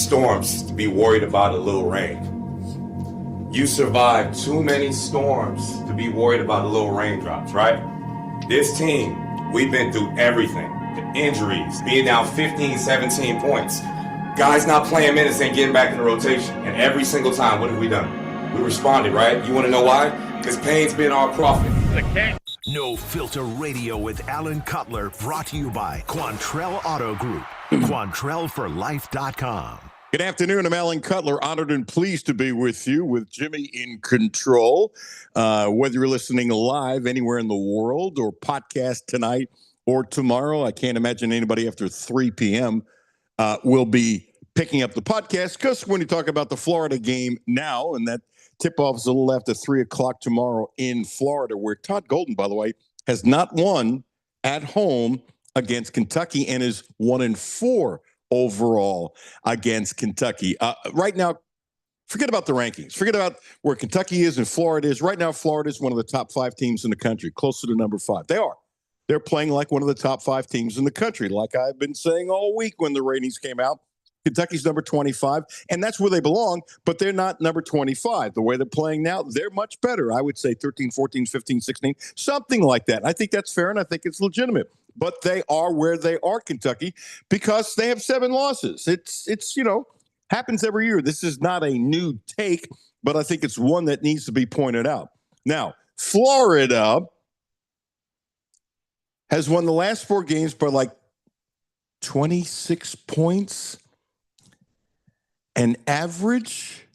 storms to be worried about a little rain. You survived too many storms to be worried about a little raindrops, right? This team, we've been through everything. The injuries, being down 15, 17 points. Guys not playing minutes and getting back in the rotation. And every single time, what have we done? We responded, right? You want to know why? Because pain's been our prophet. No Filter Radio with Alan Cutler, brought to you by Quantrell Auto Group. QuantrellForLife.com. Good afternoon. I'm Alan Cutler, honored and pleased to be with you with Jimmy in control. Whether you're listening live anywhere in the world or podcast tonight or tomorrow, I can't imagine anybody after 3 p.m. Will be picking up the podcast, because when you talk about the Florida game now, and that tip-off is a little after 3 o'clock tomorrow in Florida, where Todd Golden, by the way, has not won at home against Kentucky and is 1-4 overall against Kentucky. Right now, forget about the rankings. Forget about where Kentucky is and Florida is. Right now, Florida is one of the top 5 teams in the country, closer to number 5. They are. They're playing like one of the top 5 teams in the country, like I've been saying all week when the ratings came out. Kentucky's number 25, and that's where they belong, but they're not number 25. The way they're playing now, they're much better. I would say 13, 14, 15, 16, something like that. I think that's fair, and I think it's legitimate. But they are where they are, Kentucky, because they have 7 losses. It's happens every year. This is not a new take, but I think it's one that needs to be pointed out. Now, Florida has won the last 4 games by like 26 points. An average,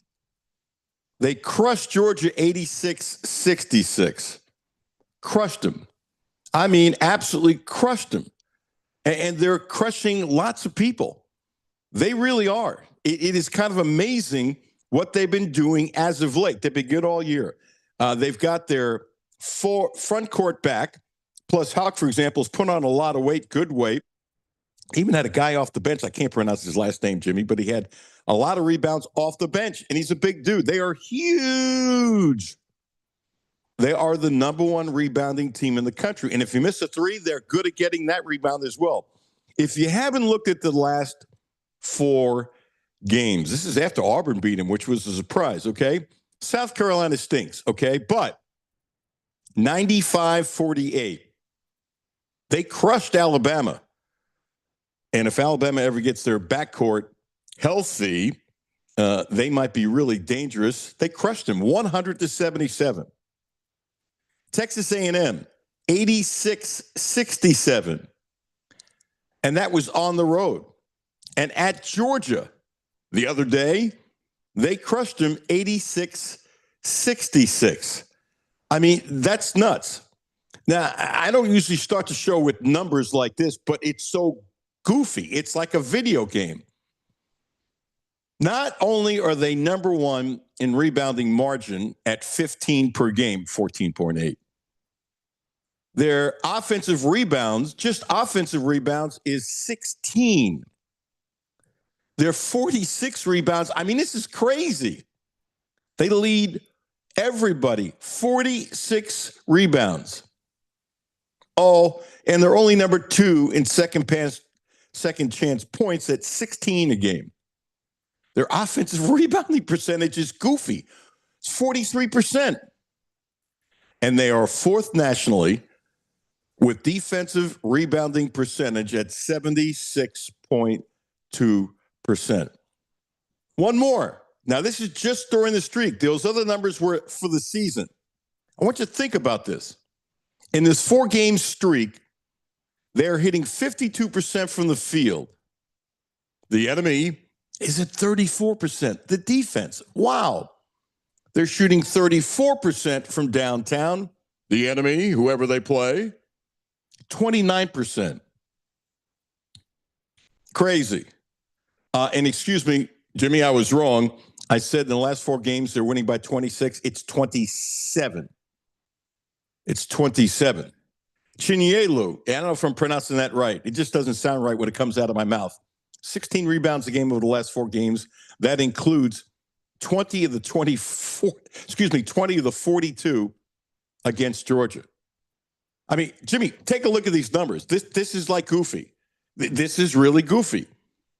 they crushed Georgia 86-66. Crushed them. I mean, absolutely crushed them. And they're crushing lots of people. They really are. It is kind of amazing what they've been doing as of late. They've been good all year. They've got their front court back. Plus, Hawk, for example, has put on a lot of weight, good weight. Even had a guy off the bench. I can't pronounce his last name, Jimmy, but he had a lot of rebounds off the bench, and he's a big dude. They are huge. They are the number 1 rebounding team in the country. And if you miss a 3, they're good at getting that rebound as well. If you haven't looked at the last 4 games, this is after Auburn beat him, which was a surprise, okay? South Carolina stinks, okay? But 95-48. They crushed Alabama. And if Alabama ever gets their backcourt healthy, they might be really dangerous. They crushed them 100-77. Texas A&M 86-67. And that was on the road. And at Georgia the other day, they crushed them 86-66. I mean, that's nuts. Now, I don't usually start the show with numbers like this, but it's so goofy. It's like a video game. Not only are they number 1 in rebounding margin at 15 per game, 14.8. Their offensive rebounds, just offensive rebounds, is 16. Their 46 rebounds, I mean, this is crazy. They lead everybody, 46 rebounds. Oh, and they're only number 2 in second chance points at 16 a game. Their offensive rebounding percentage is goofy. It's 43%. And they are 4th nationally with defensive rebounding percentage at 76.2%. One more. Now, this is just during the streak. Those other numbers were for the season. I want you to think about this. In this 4-game streak, they're hitting 52% from the field. The enemy is at 34%. The defense, wow. They're shooting 34% from downtown. The enemy, whoever they play, 29%. Crazy. And excuse me, Jimmy, I was wrong. I said in the last 4 games they're winning by 26. It's 27. It's 27. Chinyelu, I don't know if I'm pronouncing that right. It just doesn't sound right when it comes out of my mouth. 16 rebounds a game over the last 4 games. That includes 20 of the 42 against Georgia. I mean, Jimmy, take a look at these numbers. This is like goofy. This is really goofy.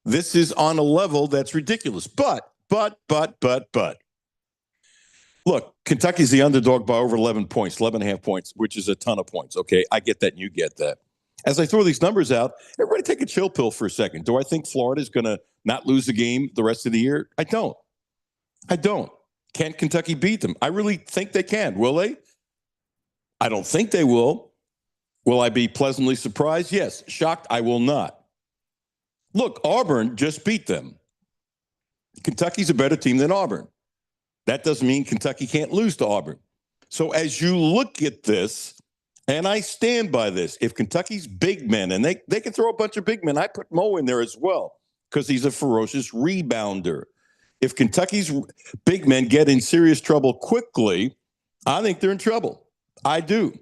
This is on a level that's ridiculous. But. Look, Kentucky's the underdog by over 11 points, 11 and a half points, which is a ton of points. Okay, I get that and you get that. As I throw these numbers out, everybody take a chill pill for a second. Do I think Florida's going to not lose a game the rest of the year? I don't. Can Kentucky beat them? I really think they can. Will they? I don't think they will. Will I be pleasantly surprised? Yes. Shocked? I will not. Look, Auburn just beat them. Kentucky's a better team than Auburn. That doesn't mean Kentucky can't lose to Auburn. So as you look at this, and I stand by this, if Kentucky's big men, and they can throw a bunch of big men, I put Mo in there as well because he's a ferocious rebounder. If Kentucky's big men get in serious trouble quickly, I think they're in trouble. I do.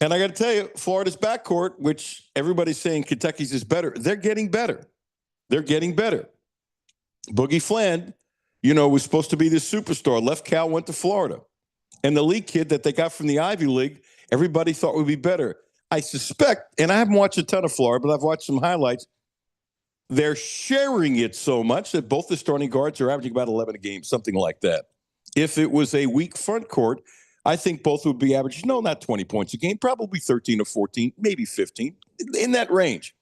And I got to tell you, Florida's backcourt, which everybody's saying Kentucky's is better, they're getting better. Boogie Fland, was supposed to be this superstar. Left Cal, went to Florida. And the league kid that they got from the Ivy League, everybody thought would be better. I suspect, and I haven't watched a ton of Florida, but I've watched some highlights. They're sharing it so much that both the starting guards are averaging about 11 a game, something like that. If it was a weak front court, I think both would be averaging, not 20 points a game, probably 13 or 14, maybe 15, in that range.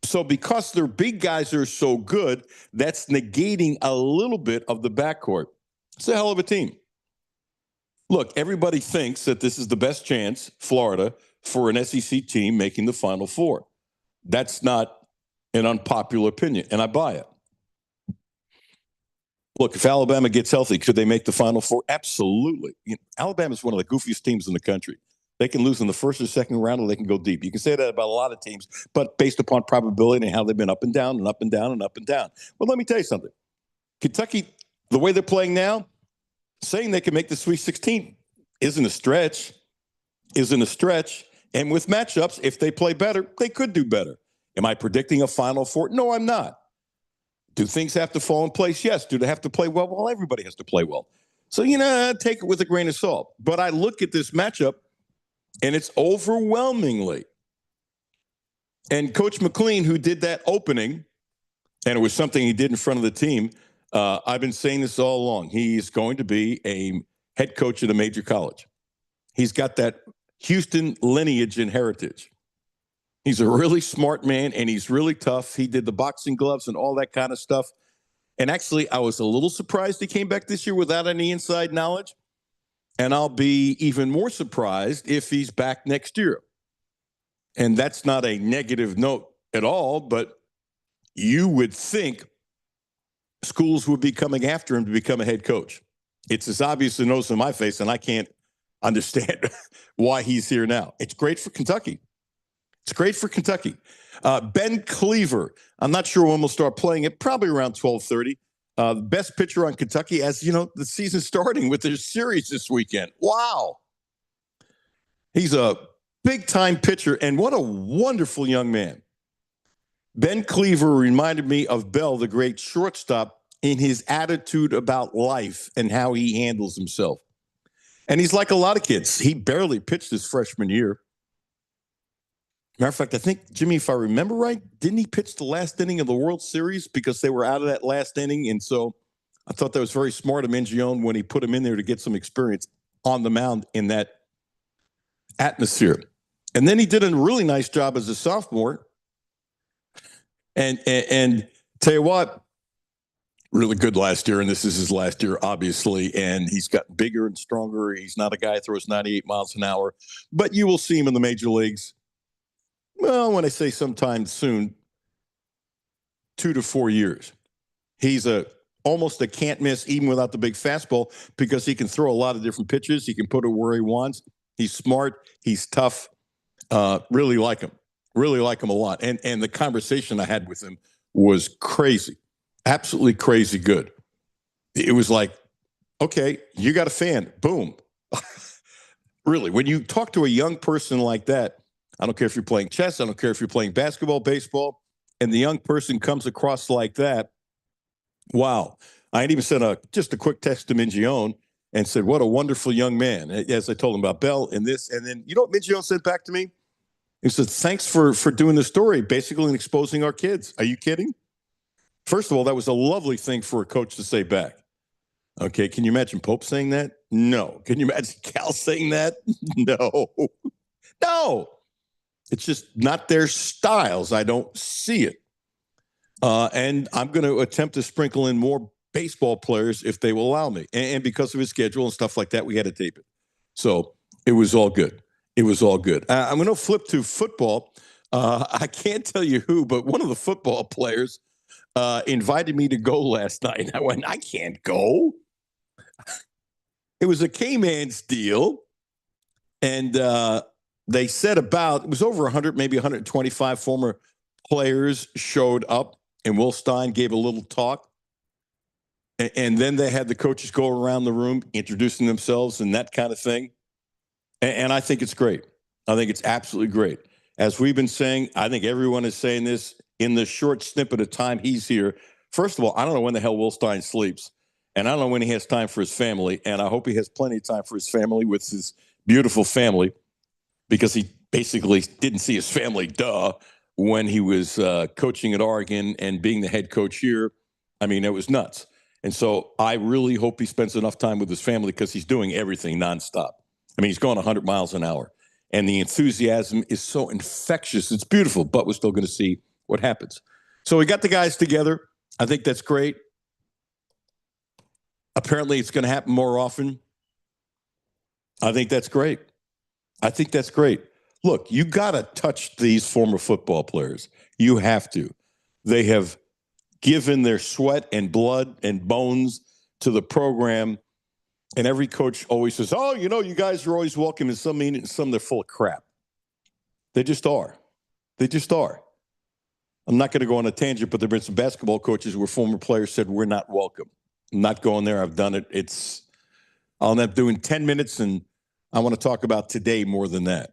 So because their big guys are so good, that's negating a little bit of the backcourt. It's a hell of a team. Look, everybody thinks that this is the best chance, Florida, for an SEC team making the Final Four. That's not an unpopular opinion, and I buy it. Look, if Alabama gets healthy, could they make the Final Four? Absolutely. Alabama is one of the goofiest teams in the country. They can lose in the first or second round, or they can go deep. You can say that about a lot of teams, but based upon probability and how they've been up and down and up and down and up and down. Well, let me tell you something. Kentucky, the way they're playing now, saying they can make the Sweet 16 isn't a stretch. And with matchups, if they play better, they could do better. Am I predicting a Final Four? No, I'm not. Do things have to fall in place? Yes. Do they have to play well? Well, everybody has to play well. So, take it with a grain of salt. But I look at this matchup, and it's overwhelmingly. And Coach McLean, who did that opening, and it was something he did in front of the team, I've been saying this all along. He's going to be a head coach at a major college. He's got that Houston lineage and heritage. He's a really smart man, and he's really tough. He did the boxing gloves and all that kind of stuff. And actually, I was a little surprised he came back this year without any inside knowledge. And I'll be even more surprised if he's back next year. And that's not a negative note at all, but you would think schools would be coming after him to become a head coach. It's as obvious as the nose in my face, and I can't understand why he's here now. It's great for Kentucky. Ben Cleaver, I'm not sure when we'll start playing it, probably around 12:30. The best pitcher on Kentucky, as you know, the season's starting with their series this weekend. Wow. He's a big-time pitcher, and what a wonderful young man. Ben Cleaver reminded me of Bell, the great shortstop, in his attitude about life and how he handles himself. And he's like a lot of kids. He barely pitched his freshman year. Matter of fact, I think, Jimmy, if I remember right, didn't he pitch the last inning of the World Series because they were out of that last inning? And so I thought that was very smart of Mingione when he put him in there to get some experience on the mound in that atmosphere. And then he did a really nice job as a sophomore. And tell you what, really good last year, and this is his last year, obviously, and he's gotten bigger and stronger. He's not a guy who throws 98 miles an hour, but you will see him in the major leagues. Well, when I say sometime soon, 2 to 4 years. He's almost a can't miss even without the big fastball because he can throw a lot of different pitches. He can put it where he wants. He's smart. He's tough. Really like him. Really like him a lot. And the conversation I had with him was crazy. Absolutely crazy good. It was like, okay, you got a fan. Boom. Really, when you talk to a young person like that, I don't care if you're playing chess. I don't care if you're playing basketball, baseball, and the young person comes across like that. Wow. I had even sent just a quick text to Mingione and said, what a wonderful young man. As I told him about Bell and this. And then, you know what Mingione said back to me? He said, thanks for doing the story, basically, and exposing our kids. Are you kidding? First of all, that was a lovely thing for a coach to say back. Okay, can you imagine Pope saying that? No. Can you imagine Cal saying that? No. No. It's just not their styles. I don't see it. And I'm going to attempt to sprinkle in more baseball players if they will allow me. And because of his schedule and stuff like that, we had to tape it. So it was all good. It was all good. I'm going to flip to football. I can't tell you who, but one of the football players invited me to go last night. I went, I can't go. It was a K-Man's deal. And they said it was over 100, maybe 125 former players showed up. And Will Stein gave a little talk. And then they had the coaches go around the room introducing themselves and that kind of thing. And I think it's great. I think it's absolutely great. As we've been saying, I think everyone is saying this in the short snippet of time he's here. First of all, I don't know when the hell Will Stein sleeps. And I don't know when he has time for his family. And I hope he has plenty of time for his family with his beautiful family, because he basically didn't see his family, when he was coaching at Oregon and being the head coach here. I mean, it was nuts. And so I really hope he spends enough time with his family, because he's doing everything nonstop. I mean, he's going 100 miles an hour. And the enthusiasm is so infectious. It's beautiful, but we're still going to see what happens. So we got the guys together. I think that's great. Apparently, it's going to happen more often. I think that's great. I think that's great. Look, you got to touch these former football players. You have to. They have given their sweat and blood and bones to the program. And every coach always says, oh, you guys are always welcome. And some mean it, and some they're full of crap. They just are. They just are. I'm not going to go on a tangent, but there have been some basketball coaches where former players said, we're not welcome. I'm not going there. I've done it. I'll end up doing 10 minutes, and I want to talk about today more than that.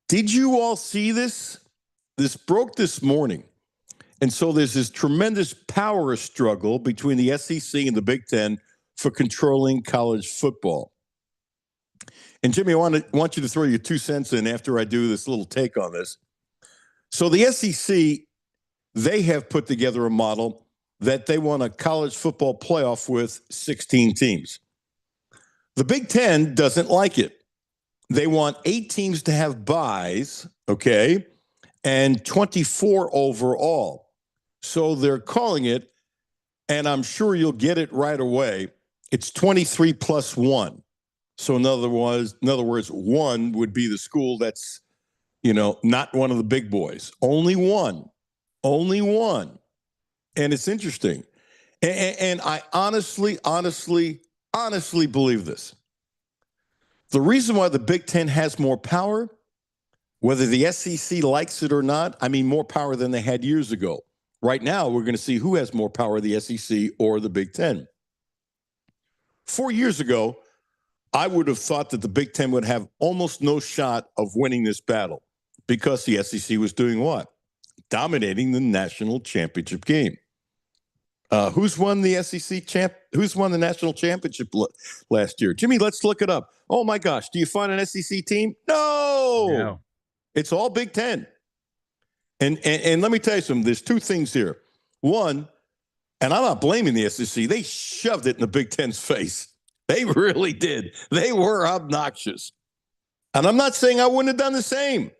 Did you all see this? This broke this morning. And so there's this tremendous power struggle between the SEC and the Big Ten for controlling college football. And Jimmy, I want you to throw your 2 cents in after I do this little take on this. So the SEC, they have put together a model that they want a college football playoff with 16 teams. The Big Ten doesn't like it. They want 8 teams to have byes, okay, and 24 overall. So they're calling it, and I'm sure you'll get it right away, it's 23 plus 1. So in other words, 1 would be the school that's, not one of the big boys. Only one. And it's interesting. And I honestly believe this. The reason why the Big Ten has more power, whether the SEC likes it or not, I mean, more power than they had years ago. Right now, we're going to see who has more power, the SEC or the Big Ten. 4 years ago, I would have thought that the Big Ten would have almost no shot of winning this battle, because the SEC was doing what? Dominating the national championship game. Who's won the Who's won the national championship last year? Jimmy, let's look it up. Oh my gosh, do you find an SEC team? No. It's all Big Ten. And let me tell you something. There's 2 things here. One, and I'm not blaming the SEC. They shoved it in the Big Ten's face. They really did. They were obnoxious. And I'm not saying I wouldn't have done the same.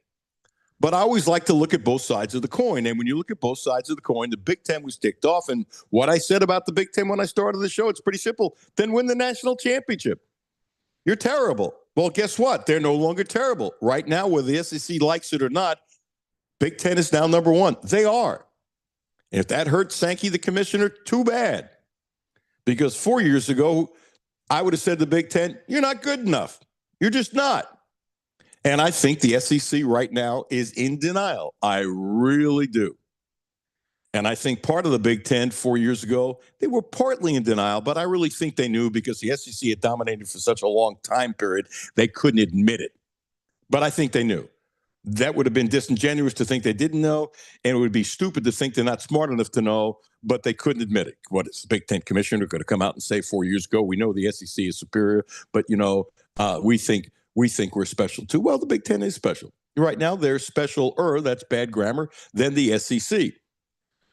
But I always like to look at both sides of the coin. And when you look at both sides of the coin, the Big Ten was ticked off. And what I said about the Big Ten when I started the show, it's pretty simple. Then win the national championship. You're terrible. Well, guess what? They're no longer terrible. Right now, whether the SEC likes it or not, Big Ten is now number 1. They are. And if that hurts Sankey, the commissioner, too bad. Because 4 years ago, I would have said to the Big Ten, you're not good enough. You're just not. And I think the SEC right now is in denial. I really do. And I think part of the Big Ten 4 years ago, they were partly in denial, but I really think they knew, because the SEC had dominated for such a long time period, they couldn't admit it. But I think they knew. That would have been disingenuous to think they didn't know, and it would be stupid to think they're not smart enough to know, but they couldn't admit it. What is the Big Ten commissioner going to come out and say 4 years ago, we know the SEC is superior, but, we think we think we're special too. Well, the Big Ten is special. Right now, they're specialer, that's bad grammar, than the SEC.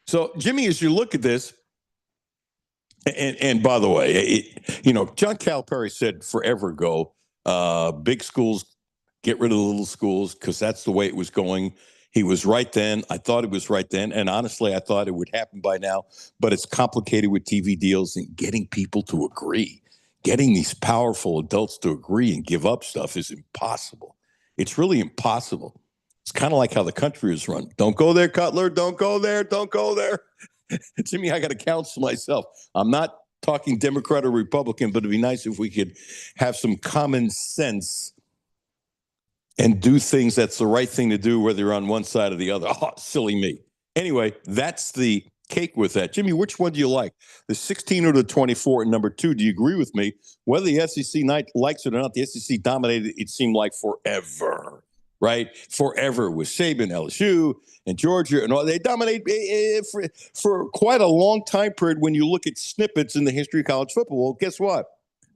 So, Jimmy, as you look at this, and by the way, John Calipari said forever ago, big schools, get rid of the little schools because that's the way it was going. He was right then. I thought it was right then. And honestly, I thought it would happen by now. But it's complicated with TV deals and getting people to agree. Getting these powerful adults to agree and give up stuff is impossible. It's really impossible. It's kind of like how the country is run. Don't go there, Cutler. Don't go there. Don't go there. Jimmy, I got to counsel myself. I'm not talking Democrat or Republican, but it'd be nice if we could have some common sense and do things that's the right thing to do, whether you're on one side or the other. Oh, silly me. Anyway, that's the cake with that. Jimmy, which one do you like? The 16 or the 24? And number two, do you agree with me? Whether the SEC likes it or not, the SEC dominated, it seemed like forever. Right? Forever with Saban, LSU, and Georgia, and all. They dominate for quite a long time period when you look at snippets in the history of college football. Well, guess what?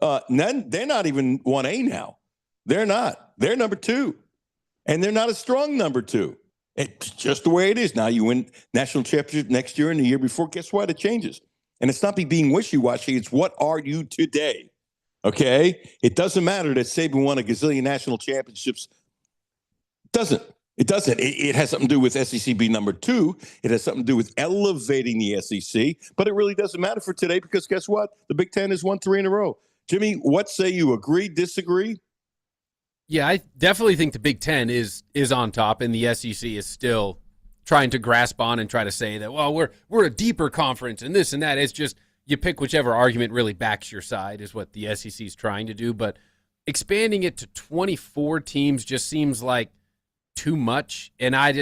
They're not even 1A now. They're not. They're number 2. And they're not a strong number 2. It's just the way it is. Now you win national championship next year and the year before. Guess what? It changes. And it's not me being wishy-washy. It's what are you today? Okay? It doesn't matter that Saban won a gazillion national championships. It doesn't. It has something to do with SEC being number 2. It has something to do with elevating the SEC. But it really doesn't matter for today because guess what? The Big Ten has won 3 in a row. Jimmy, what say you? Agree, disagree? Yeah, I definitely think the Big Ten is on top, and the SEC is still trying to grasp on and try to say that, well, we're a deeper conference and this and that. It's just you pick whichever argument really backs your side is what the SEC is trying to do. But expanding it to 24 teams just seems like too much. And I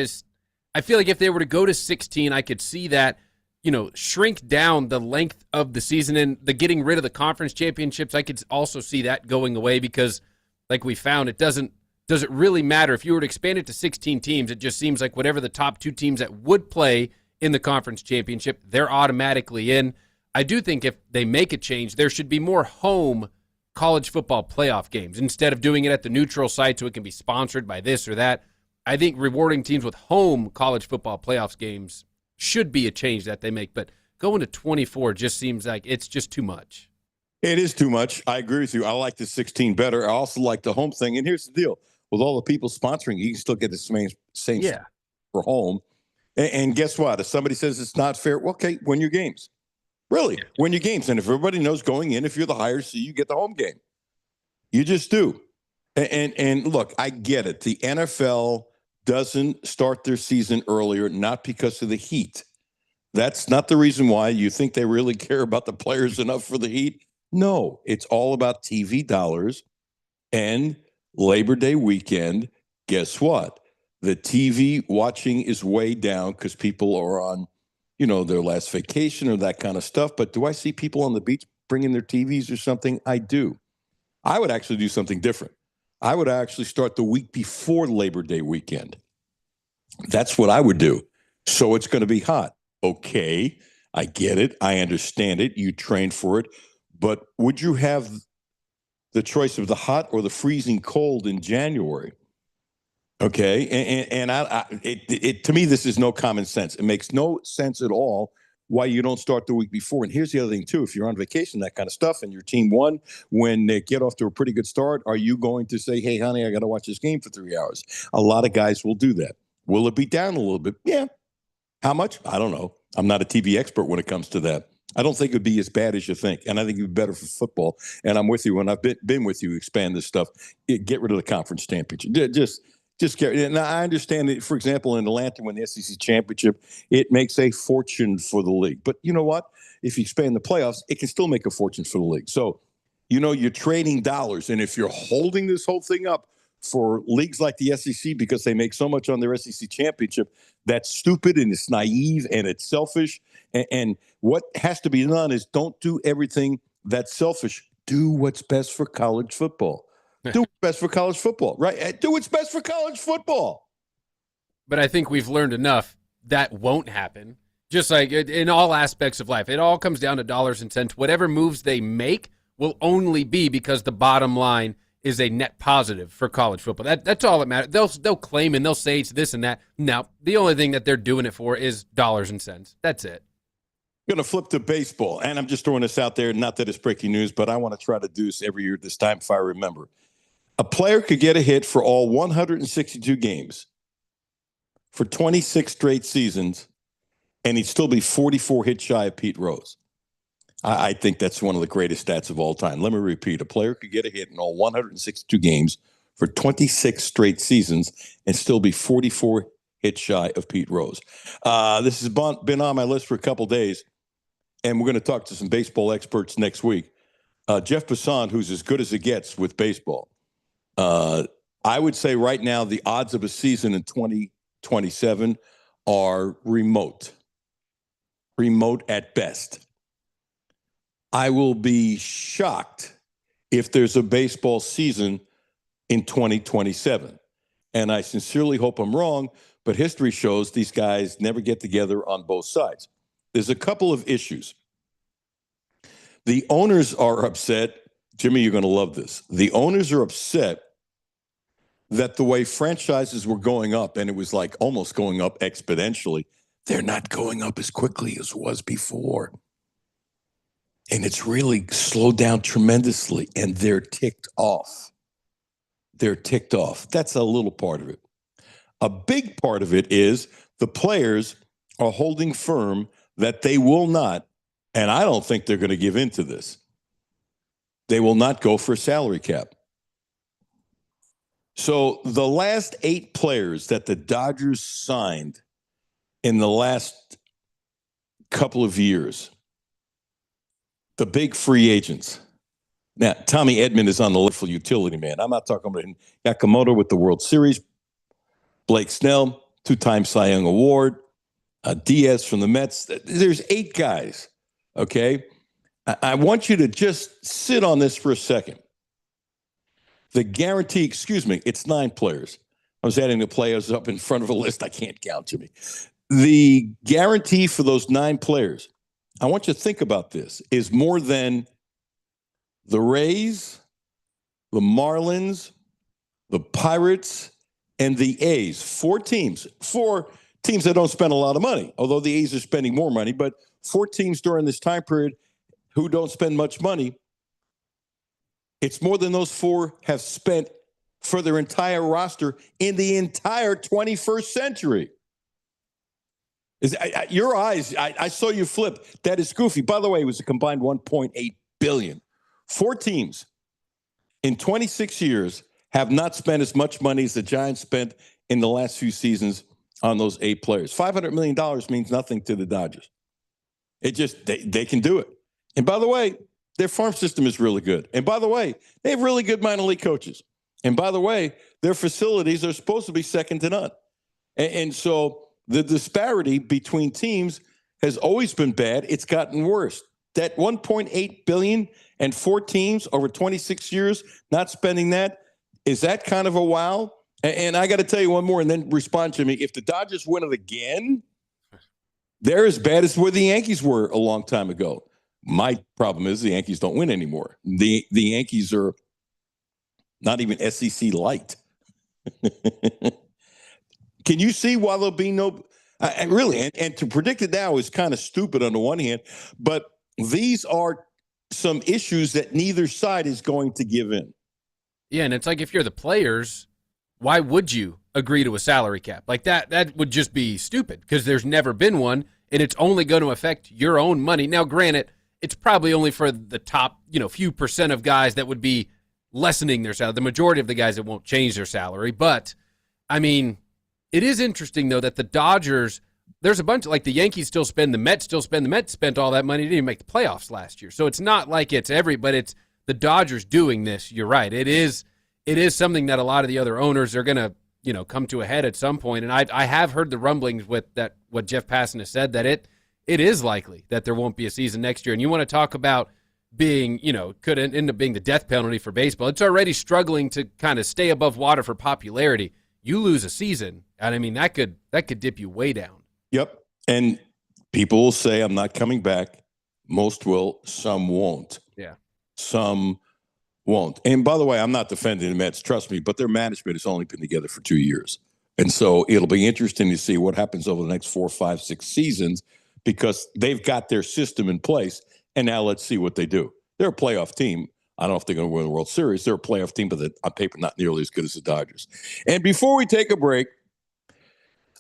feel like if they were to go to 16, I could see that, shrink down the length of the season and the getting rid of the conference championships. I could also see that going away because, like we found, does it really matter? If you were to expand it to 16 teams, it just seems like whatever the top 2 teams that would play in the conference championship, they're automatically in. I do think if they make a change, there should be more home college football playoff games instead of doing it at the neutral site so it can be sponsored by this or that. I think rewarding teams with home college football playoffs games should be a change that they make. But going to 24 just seems like it's just too much. It is too much. I agree with you. I like the 16 better. I also like the home thing. And here's the deal. With all the people sponsoring, you can still get the same for home. And guess what? If somebody says it's not fair, well, okay, win your games. Really, win your games. And if everybody knows going in, if you're the higher seed, you get the home game. You just do. And look, I get it. The NFL doesn't start their season earlier, not because of the heat. That's not the reason why. You think they really care about the players enough for the heat? No, it's all about TV dollars and Labor Day weekend. Guess what? The TV watching is way down because people are on, their last vacation or that kind of stuff. But do I see people on the beach bringing their TVs or something? I do. I would actually do something different. I would actually start the week before Labor Day weekend. That's what I would do. So it's going to be hot. Okay, I get it. I understand it. You trained for it. But would you have the choice of the hot or the freezing cold in January? Okay, and to me, this is no common sense. It makes no sense at all why you don't start the week before. And here's the other thing, too. If you're on vacation, that kind of stuff, and your team won, when they get off to a pretty good start, are you going to say, hey, honey, I got to watch this game for 3 hours? A lot of guys will do that. Will it be down a little bit? Yeah. How much? I don't know. I'm not a TV expert when it comes to that. I don't think it would be as bad as you think. And I think it would be better for football. And I'm with you. When I've been with you, expand this stuff. Get rid of the conference championship. Just get. And I understand that, for example, in Atlanta, when the SEC championship, it makes a fortune for the league. But you know what? If you expand the playoffs, it can still make a fortune for the league. So, you're trading dollars. And if you're holding this whole thing up for leagues like the SEC because they make so much on their SEC championship, that's stupid and it's naive and it's selfish. And what has to be done is don't do everything that's selfish. Do what's best for college football. Do what's best for college football, right? Do what's best for college football. But I think we've learned enough that won't happen. Just like in all aspects of life, it all comes down to dollars and cents. Whatever moves they make will only be because the bottom line is a net positive for college football. That's all that matters. They'll claim and they'll say it's this and that. No, the only thing that they're doing it for is dollars and cents. That's it. Going to flip to baseball, and I'm just throwing this out there. Not that it's breaking news, but I want to try to do this every year this time if I remember. A player could get a hit for all 162 games for 26 straight seasons, and he'd still be 44 hits shy of Pete Rose. I think that's one of the greatest stats of all time. Let me repeat. A player could get a hit in all 162 games for 26 straight seasons and still be 44 hits shy of Pete Rose. This has been on my list for a couple days, and we're going to talk to some baseball experts next week. Jeff Passan, who's as good as it gets with baseball. I would say right now the odds of a season in 2027 are remote at best. I will be shocked if there's a baseball season in 2027. And I sincerely hope I'm wrong, but history shows these guys never get together on both sides. There's a couple of issues. The owners are upset. Jimmy, you're going to love this. The owners are upset that the way franchises were going up, and it was like almost going up exponentially, they're not going up as quickly as was before. And it's really slowed down tremendously, and they're ticked off. That's a little part of it. A big part of it is the players are holding firm that they will not, and I don't think they're going to give in to this, they will not go for a salary cap. So the last 8 players that the Dodgers signed in the last couple of years, the big free agents. Now, Tommy Edman is on the list for utility man. I'm not talking about Yakamoto with the World Series, Blake Snell, 2-time Cy Young Award, Diaz from the Mets. There's 8 guys, okay? I want you to just sit on this for a second. The guarantee, it's 9 players. I was adding the players up in front of a list. I can't count, Jimmy. The guarantee for those 9 players, I want you to think about this, is more than the Rays, the Marlins, the Pirates, and the A's. 4 teams. 4 teams that don't spend a lot of money, although the A's are spending more money, but 4 teams during this time period who don't spend much money. It's more than those 4 have spent for their entire roster in the entire 21st century. Your eyes, I saw you flip. That is goofy. By the way, it was a combined $1.8 billion. 4 teams in 26 years have not spent as much money as the Giants spent in the last few seasons on those 8 players. $500 million means nothing to the Dodgers. It just, they can do it. And by the way, their farm system is really good. And by the way, they have really good minor league coaches. And by the way, their facilities are supposed to be second to none. And so the disparity between teams has always been bad. It's gotten worse. That $1.8 billion and 4 teams over 26 years not spending that, is that kind of a wow? And I got to tell you one more and then respond to me. If the Dodgers win it again, they're as bad as where the Yankees were a long time ago. My problem is the Yankees don't win anymore. The Yankees are not even SEC light. Can you see why there'll be no really? And to predict it now is kind of stupid on the one hand, but these are some issues that neither side is going to give in. Yeah, and it's like if you're the players, why would you agree to a salary cap? Like that would just be stupid because there's never been one, and it's only going to affect your own money. Now, granted, it's probably only for the top, few percent of guys that would be lessening their salary. The majority of the guys that won't change their salary. But, I mean, it is interesting, though, that the Dodgers, there's a bunch, like the Yankees still spend, the Mets still spend. The Mets spent all that money, didn't even make the playoffs last year. So it's not like it's but it's the Dodgers doing this. You're right. It is something that a lot of the other owners are going to, come to a head at some point. And I have heard the rumblings with that, what Jeff Passan has said, that it is likely that there won't be a season next year. And you want to talk about being, could end up being the death penalty for baseball. It's already struggling to kind of stay above water for popularity. You lose a season, and I mean, that could dip you way down. Yep. And people will say, I'm not coming back. Most will, some won't. Yeah. Some Won't. And by the way, I'm not defending the Mets, trust me, but their management has only been together for 2 years. And so it'll be interesting to see what happens over the next 4, 5, 6 seasons because they've got their system in place. And now let's see what they do. They're a playoff team. I don't know if they're going to win the World Series. They're a playoff team, but on paper, not nearly as good as the Dodgers. And before we take a break,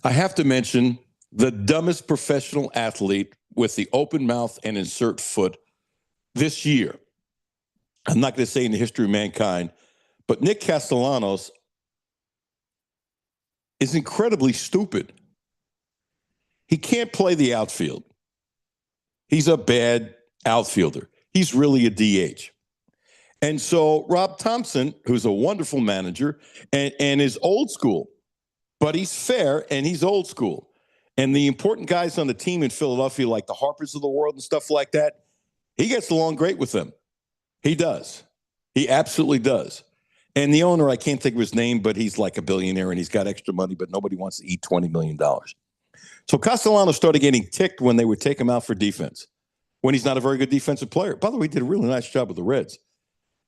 I have to mention the dumbest professional athlete with the open mouth and insert foot this year. I'm not going to say in the history of mankind, but Nick Castellanos is incredibly stupid. He can't play the outfield. He's a bad outfielder. He's really a DH. And so Rob Thompson, who's a wonderful manager and is old school, but he's fair and he's old school. And the important guys on the team in Philadelphia, like the Harpers of the world and stuff like that, he gets along great with them. He does. He absolutely does. And the owner, I can't think of his name, but he's like a billionaire and he's got extra money, but nobody wants to eat $20 million. So Castellanos started getting ticked when they would take him out for defense, when he's not a very good defensive player. By the way, he did a really nice job with the Reds.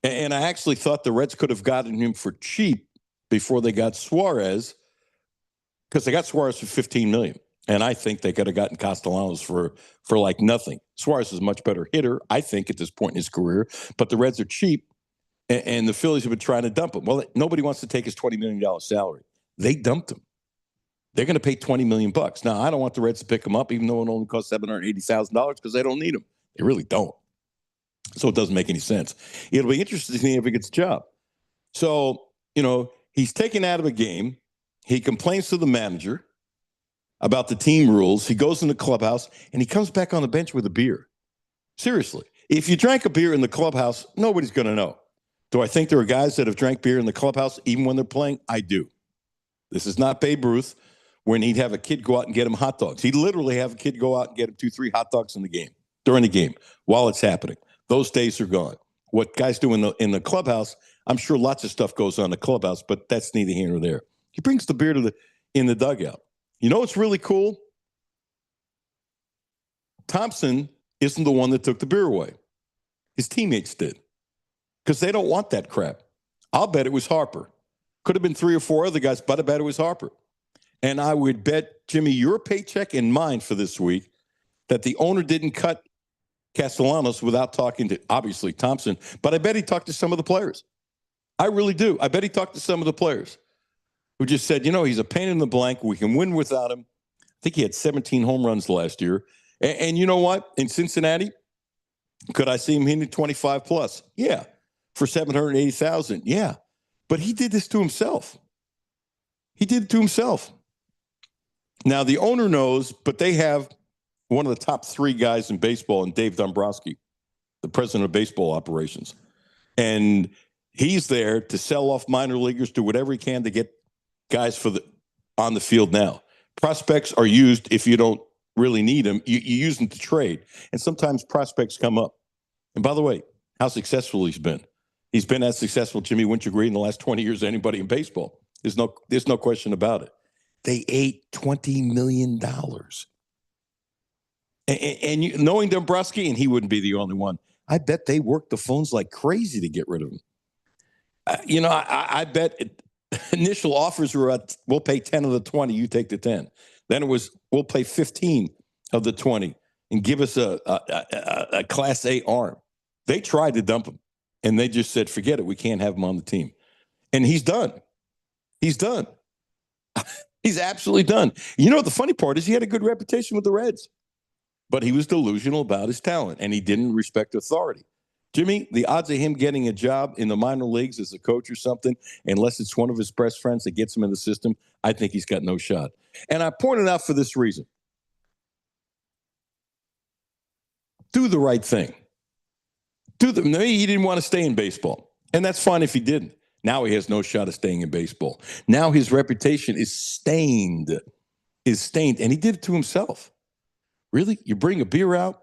And I actually thought the Reds could have gotten him for cheap before they got Suarez, because they got Suarez for $15 million. And I think they could have gotten Castellanos for like nothing. Suarez is a much better hitter, I think, at this point in his career. But the Reds are cheap, and the Phillies have been trying to dump him. Well, nobody wants to take his $20 million salary. They dumped him. They're going to pay $20 million. Now, I don't want the Reds to pick him up, even though it only costs $780,000, because they don't need him. They really don't. So it doesn't make any sense. It'll be interesting to see if he gets a job. So, he's taken out of a game. He complains to the manager about the team rules. He goes in the clubhouse, and he comes back on the bench with a beer. Seriously. If you drank a beer in the clubhouse, nobody's going to know. Do I think there are guys that have drank beer in the clubhouse even when they're playing? I do. This is not Babe Ruth when he'd have a kid go out and get him hot dogs. He'd literally have a kid go out and get him 2, 3 hot dogs during the game, while it's happening. Those days are gone. What guys do in the clubhouse, I'm sure lots of stuff goes on in the clubhouse, but that's neither here nor there. He brings the beer in the dugout. You know what's really cool? Thompson isn't the one that took the beer away. His teammates did, because they don't want that crap. I'll bet it was Harper. Could have been 3 or 4 other guys, but I bet it was Harper. And I would bet, Jimmy, your paycheck and mine for this week, that the owner didn't cut Castellanos without talking to, obviously, Thompson. But I bet he talked to some of the players. I really do. I bet he talked to some of the players who just said, he's a pain in the blank. We can win without him. I think he had 17 home runs last year. And you know what? In Cincinnati, could I see him hitting 25 plus? Yeah. For $780,000. Yeah. But he did this to himself. He did it to himself. Now, the owner knows, but they have one of the top 3 guys in baseball, in Dave Dombrowski, the president of baseball operations. And he's there to sell off minor leaguers, do whatever he can to get guys on the field now. Prospects are used if you don't really need them. You use them to trade. And sometimes prospects come up. And by the way, how successful he's been. He's been as successful, Jimmy, wouldn't you agree, in the last 20 years as anybody in baseball. There's no question about it. They ate $20 million. And knowing Dombrowski, and he wouldn't be the only one, I bet they worked the phones like crazy to get rid of him. I bet initial offers were we'll pay 10 of the 20, you take the 10. Then it was, we'll pay 15 of the 20 and give us a Class A arm. They tried to dump him, and they just said, forget it, we can't have him on the team. And he's done. He's done. He's absolutely done. The funny part is he had a good reputation with the Reds, but he was delusional about his talent, and he didn't respect authority. Jimmy, the odds of him getting a job in the minor leagues as a coach or something, unless it's one of his best friends that gets him in the system, I think he's got no shot. And I pointed out for this reason. Do the right thing. Maybe he didn't want to stay in baseball, and that's fine if he didn't. Now he has no shot of staying in baseball. Now his reputation is stained, and he did it to himself. Really? You bring a beer out?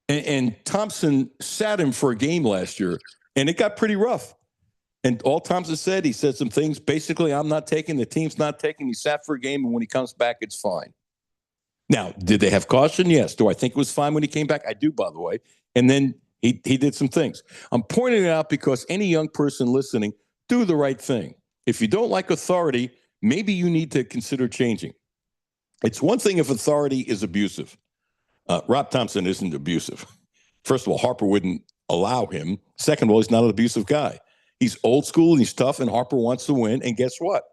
And Thompson sat him for a game last year, and it got pretty rough. And all Thompson said, he said some things. Basically, I'm not taking, the team's not taking. He sat for a game, and when he comes back, it's fine. Now, did they have caution? Yes. Do I think it was fine when he came back? I do, by the way. And then He did some things. I'm pointing it out because any young person listening, do the right thing. If you don't like authority, maybe you need to consider changing. It's one thing if authority is abusive. Rob Thompson isn't abusive. First of all, Harper wouldn't allow him. Second of all, he's not an abusive guy. He's old school and he's tough, and Harper wants to win. And guess what?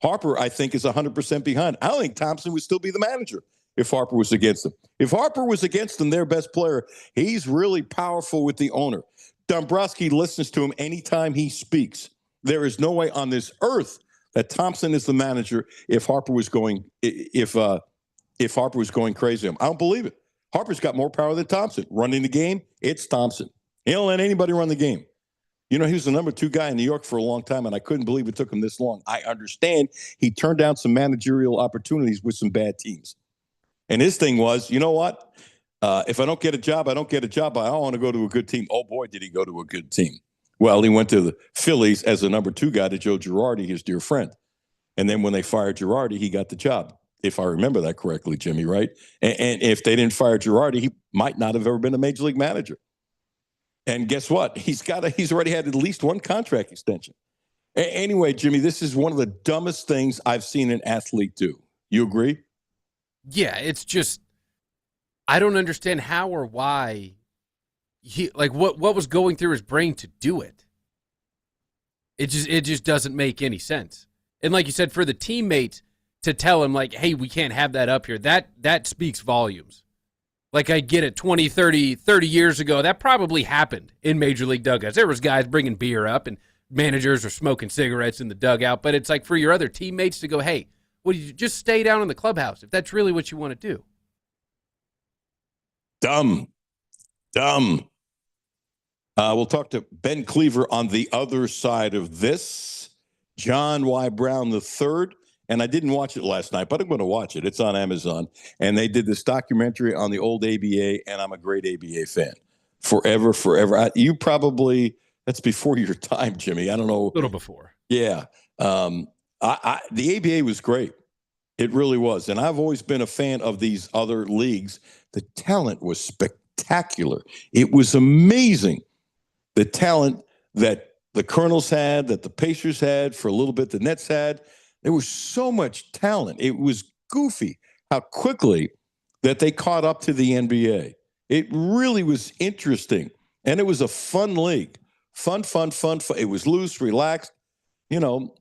Harper, I think, is 100% behind. I don't think Thompson would still be the manager if Harper was against him. If Harper was against him, their best player, he's really powerful with the owner. Dombrowski listens to him anytime he speaks. There is no way on this earth that Thompson is the manager if Harper was going crazy. I don't believe it. Harper's got more power than Thompson. Running the game, it's Thompson. He don't let anybody run the game. You know, he was the number 2 guy in New York for a long time, and I couldn't believe it took him this long. I understand he turned down some managerial opportunities with some bad teams. And his thing was, you know what? If I don't get a job, I don't get a job. I don't want to go to a good team. Oh, boy, did he go to a good team. Well, he went to the Phillies as the number 2 guy to Joe Girardi, his dear friend. And then when they fired Girardi, he got the job, if I remember that correctly, Jimmy, right? And if they didn't fire Girardi, he might not have ever been a major league manager. And guess what? He's already had at least one contract extension. Anyway, Jimmy, this is one of the dumbest things I've seen an athlete do. You agree? Yeah, it's just I don't understand how or why what was going through his brain to do it. It just doesn't make any sense. And like you said, for the teammates to tell him, like, hey, we can't have that up here, that speaks volumes. Like, I get it, 20, 30 years ago, that probably happened in Major League dugouts. There was guys bringing beer up and managers were smoking cigarettes in the dugout. But it's like for your other teammates to go, hey, well, you just stay down in the clubhouse if that's really what you want to do. Dumb. We'll talk to Ben Cleaver on the other side of this. John Y. Brown III. And I didn't watch it last night, but I'm going to watch it. It's on Amazon. And they did this documentary on the old ABA, and I'm a great ABA fan. Forever. That's before your time, Jimmy. I don't know. A little before. Yeah. The ABA was great. It really was. And I've always been a fan of these other leagues. The talent was spectacular. It was amazing. The talent that the Colonels had, that the Pacers had, for a little bit the Nets had. There was so much talent. It was goofy how quickly that they caught up to the NBA. It really was interesting. And it was a fun league. Fun. It was loose, relaxed. You know,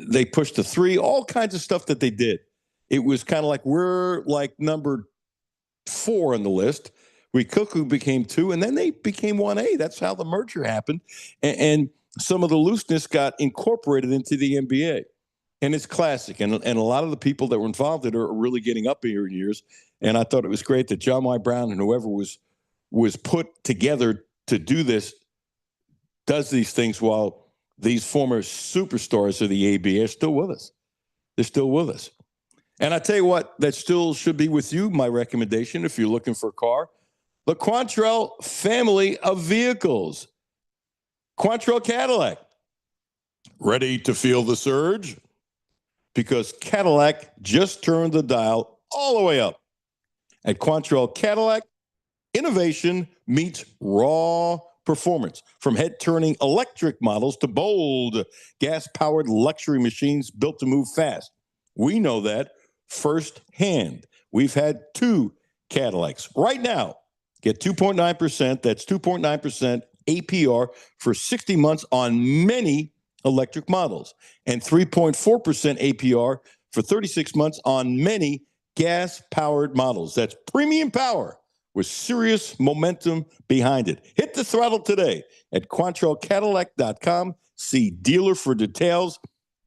they pushed the 3, all kinds of stuff that they did. It was kind of like we're like number 4 on the list. Rikuku became 2, and then they became 1A. That's how the merger happened. And some of the looseness got incorporated into the NBA. And it's classic. And a lot of the people that were involved in it are really getting up here in years. And I thought it was great that John Y. Brown and whoever was put together to do this does these things while these former superstars of the ABA are still with us. They're still with us. And I tell you what, that still should be with you, my recommendation, if you're looking for a car. The Quantrell family of vehicles. Quantrell Cadillac. Ready to feel the surge? Because Cadillac just turned the dial all the way up. At Quantrell Cadillac, innovation meets raw performance. From head-turning electric models to bold gas-powered luxury machines built to move fast. We know that firsthand. We've had 2 Cadillacs. Right now, get 2.9%. That's 2.9% APR for 60 months on many electric models, and 3.4% APR for 36 months on many gas-powered models. That's premium power with serious momentum behind it. Hit the throttle today at QuantrellCadillac.com. See dealer for details.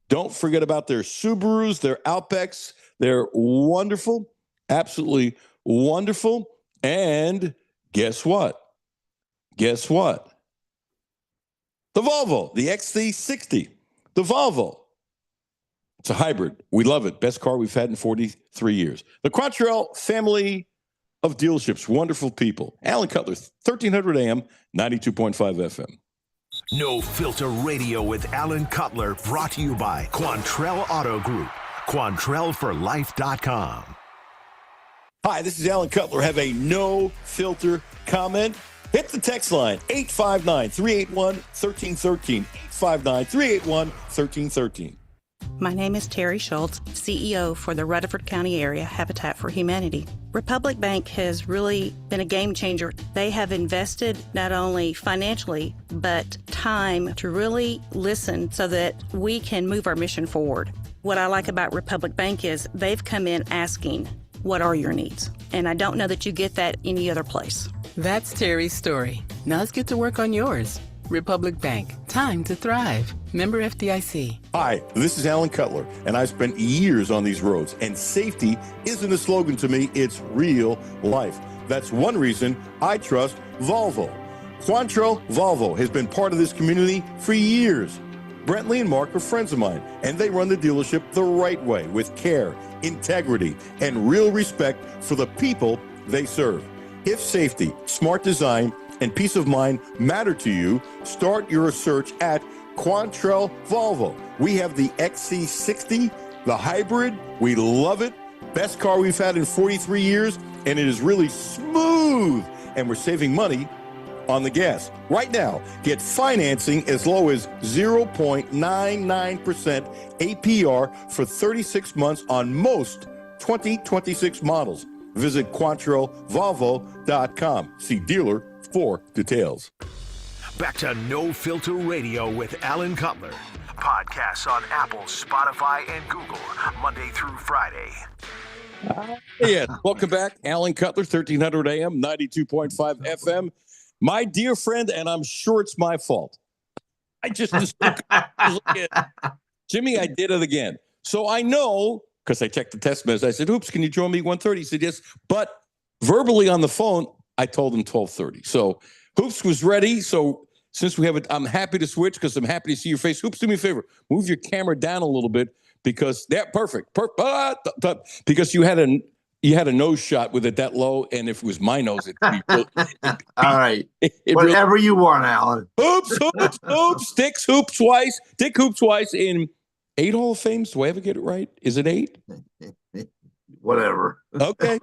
Don't forget about their Subarus, their Outbacks. They're wonderful, absolutely wonderful. And guess what? The Volvo, the XC60, the Volvo. It's a hybrid. We love it. Best car we've had in 43 years. The Quantrell family of dealerships. Wonderful people. Alan Cutler, 1300 AM, 92.5 FM. No Filter Radio with Alan Cutler, brought to you by Quantrell Auto Group. QuantrellForLife.com. Hi, this is Alan Cutler. Have a no filter comment. Hit the text line, 859-381-1313, 859-381-1313. My name is Terry Schultz, CEO for the Rutherford County Area Habitat for Humanity. Republic Bank has really been a game changer. They have invested not only financially, but time to really listen so that we can move our mission forward. What I like about Republic Bank is they've come in asking, what are your needs? And I don't know that you get that any other place. That's Terry's story. Now let's get to work on yours. Republic Bank. Time to thrive. Member FDIC. Hi, this is Alan Cutler, and I've spent years on these roads, and safety isn't a slogan to me, it's real life. That's one reason I trust Volvo. Quantrill Volvo has been part of this community for years. Brentley and Mark are friends of mine, and they run the dealership the right way with care, integrity, and real respect for the people they serve. If safety, smart design, and peace of mind matter to you, start your search at Quantrill Volvo. We have the XC60, the hybrid. We love it. Best car we've had in 43 years, and it is really smooth, and we're saving money on the gas. Right now, get financing as low as 0.99% APR for 36 months on most 2026 models. Visit QuantrillVolvo.com. See dealer for details. Back to No Filter Radio with Alan Cutler. Podcasts on Apple, Spotify, and Google, Monday through Friday. Yeah, welcome back. Alan Cutler, 1300 AM, 92.5 FM. My dear friend, and I'm sure it's my fault. I just Jimmy, I did it again. So I know, because I checked the text message, I said, oops, can you join me 1:30? He said, yes. But verbally on the phone, I told him 12:30. So Hoops was ready. So since we have it, I'm happy to switch because I'm happy to see your face. Hoops, do me a favor. Move your camera down a little bit because perfect. Because you had a nose shot with it that low, and if it was my nose, it'd be all right. Whatever you want, Alan. Hoops. Dick Hoops twice in 8 Hall of Fames. Do I ever get it right? Is it 8? Whatever. Okay.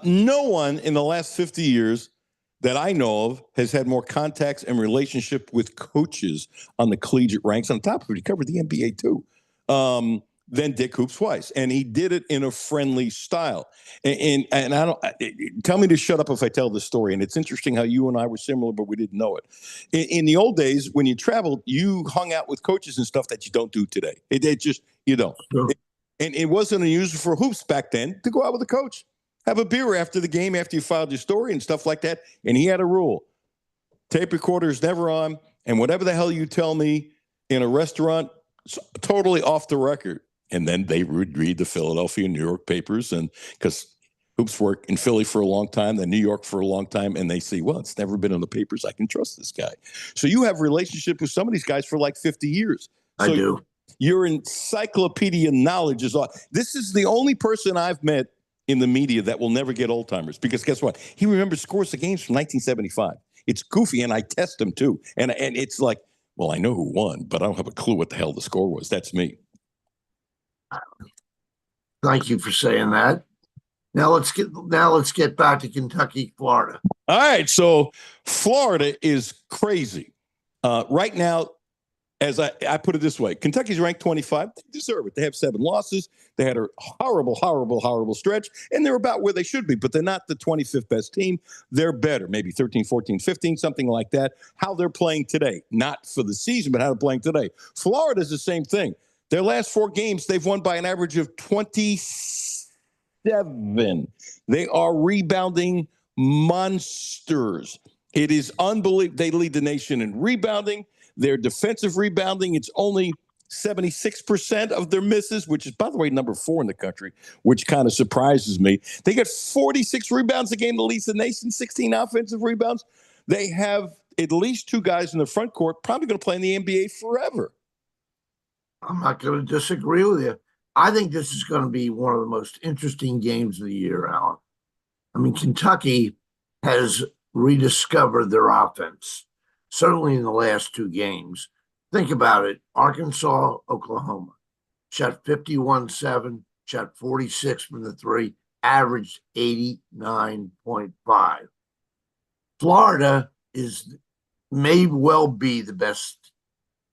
No one in the last 50 years that I know of has had more contacts and relationship with coaches on the collegiate ranks. On top of it, he covered the NBA too, than Dick Hoops Weiss, and he did it in a friendly style. And I don't tell me to shut up if I tell this story. And it's interesting how you and I were similar, but we didn't know it. In the old days, when you traveled, you hung out with coaches and stuff that you don't do today. It just you don't. Sure. And it wasn't unusual for Hoops back then to go out with a coach. Have a beer after the game, after you filed your story and stuff like that. And he had a rule. Tape recorder is never on. And whatever the hell you tell me in a restaurant, totally off the record. And then they would read the Philadelphia and New York papers. And because Hoops worked in Philly for a long time, then New York for a long time. And they say, well, it's never been in the papers. I can trust this guy. So you have a relationship with some of these guys for like 50 years. So I do. Your encyclopedia knowledge is all. This is the only person I've met in the media that will never get old timers, because guess what? He remembers scores of games from 1975. It's goofy, and I test him too. And it's like, well, I know who won, but I don't have a clue what the hell the score was. That's me. Thank you for saying that. Now let's get back to Kentucky, Florida. All right, so Florida is crazy right now. As I put it this way, Kentucky's ranked 25. They deserve it. They have 7 losses. They had a horrible stretch, and they're about where they should be, but they're not the 25th best team. They're better, maybe 13, 14, 15, something like that. How they're playing today, not for the season, but how they're playing today. Florida's the same thing. Their last 4 games, they've won by an average of 27. They are rebounding monsters. It is unbelievable. They lead the nation in rebounding. Their defensive rebounding, it's only 76% of their misses, which is, by the way, number 4 in the country, which kind of surprises me. They get 46 rebounds a game to lead the nation, 16 offensive rebounds. They have at least 2 guys in the front court, probably going to play in the NBA forever. I'm not going to disagree with you. I think this is going to be one of the most interesting games of the year, Alan. I mean, Kentucky has rediscovered their offense. Certainly in the last 2 games. Think about it. Arkansas, Oklahoma. Shot 51-7, shot 46 from the 3, averaged 89.5. Florida may well be the best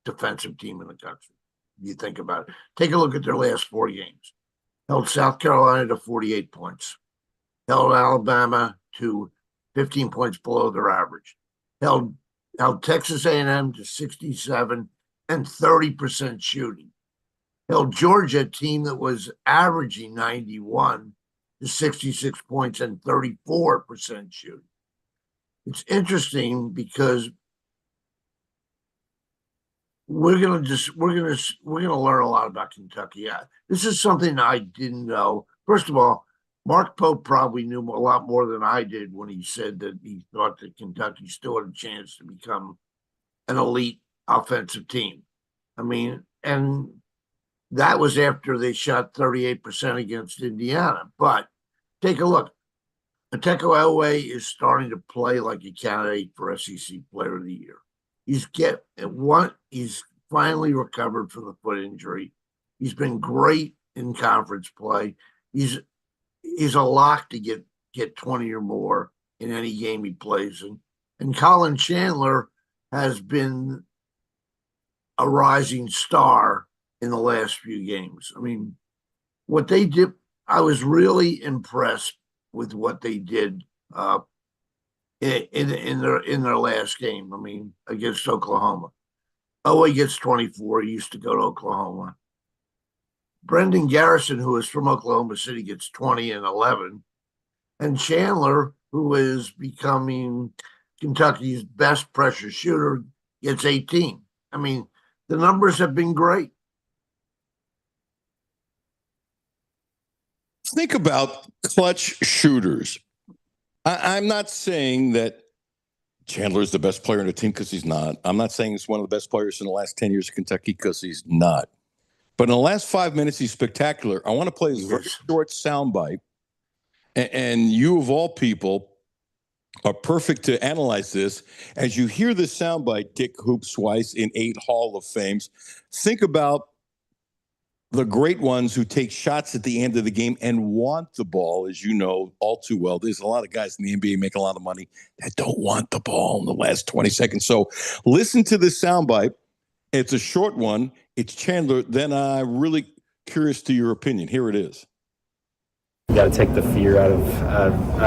defensive team in the country. You think about it. Take a look at their last 4 games. Held South Carolina to 48 points. Held Alabama to 15 points below their average. Held Texas A&M to 67 and 30% shooting. Held Georgia, a team that was averaging 91, to 66 points and 34% shooting. It's interesting because we're gonna learn a lot about Kentucky. This is something I didn't know. First of all, Mark Pope probably knew a lot more than I did when he said that he thought that Kentucky still had a chance to become an elite offensive team. I mean, and that was after they shot 38% against Indiana. But take a look. Ateko Elway is starting to play like a candidate for SEC Player of the Year. He's finally recovered from the foot injury. He's been great in conference play. He's a lock to get 20 or more in any game he plays in. And Colin Chandler has been a rising star in the last few games. I mean, what they did, I was really impressed with what they did in their last game. I mean, against Oklahoma. Elway gets 24. He used to go to Oklahoma. Brendan Garrison, who is from Oklahoma City, gets 20 and 11. And Chandler, who is becoming Kentucky's best pressure shooter, gets 18. I mean, the numbers have been great. Think about clutch shooters. I'm not saying that Chandler's the best player in the team because he's not. I'm not saying he's one of the best players in the last 10 years of Kentucky because he's not. But in the last 5 minutes, he's spectacular. I want to play this very short soundbite. And you, of all people, are perfect to analyze this. As you hear this soundbite, Dick Hoops Weiss in 8 Hall of Fames, think about the great ones who take shots at the end of the game and want the ball, as you know all too well. There's a lot of guys in the NBA making a lot of money that don't want the ball in the last 20 seconds. So listen to this soundbite. It's a short one. It's Chandler. Then I'm really curious to your opinion. Here it is. You got to take the fear out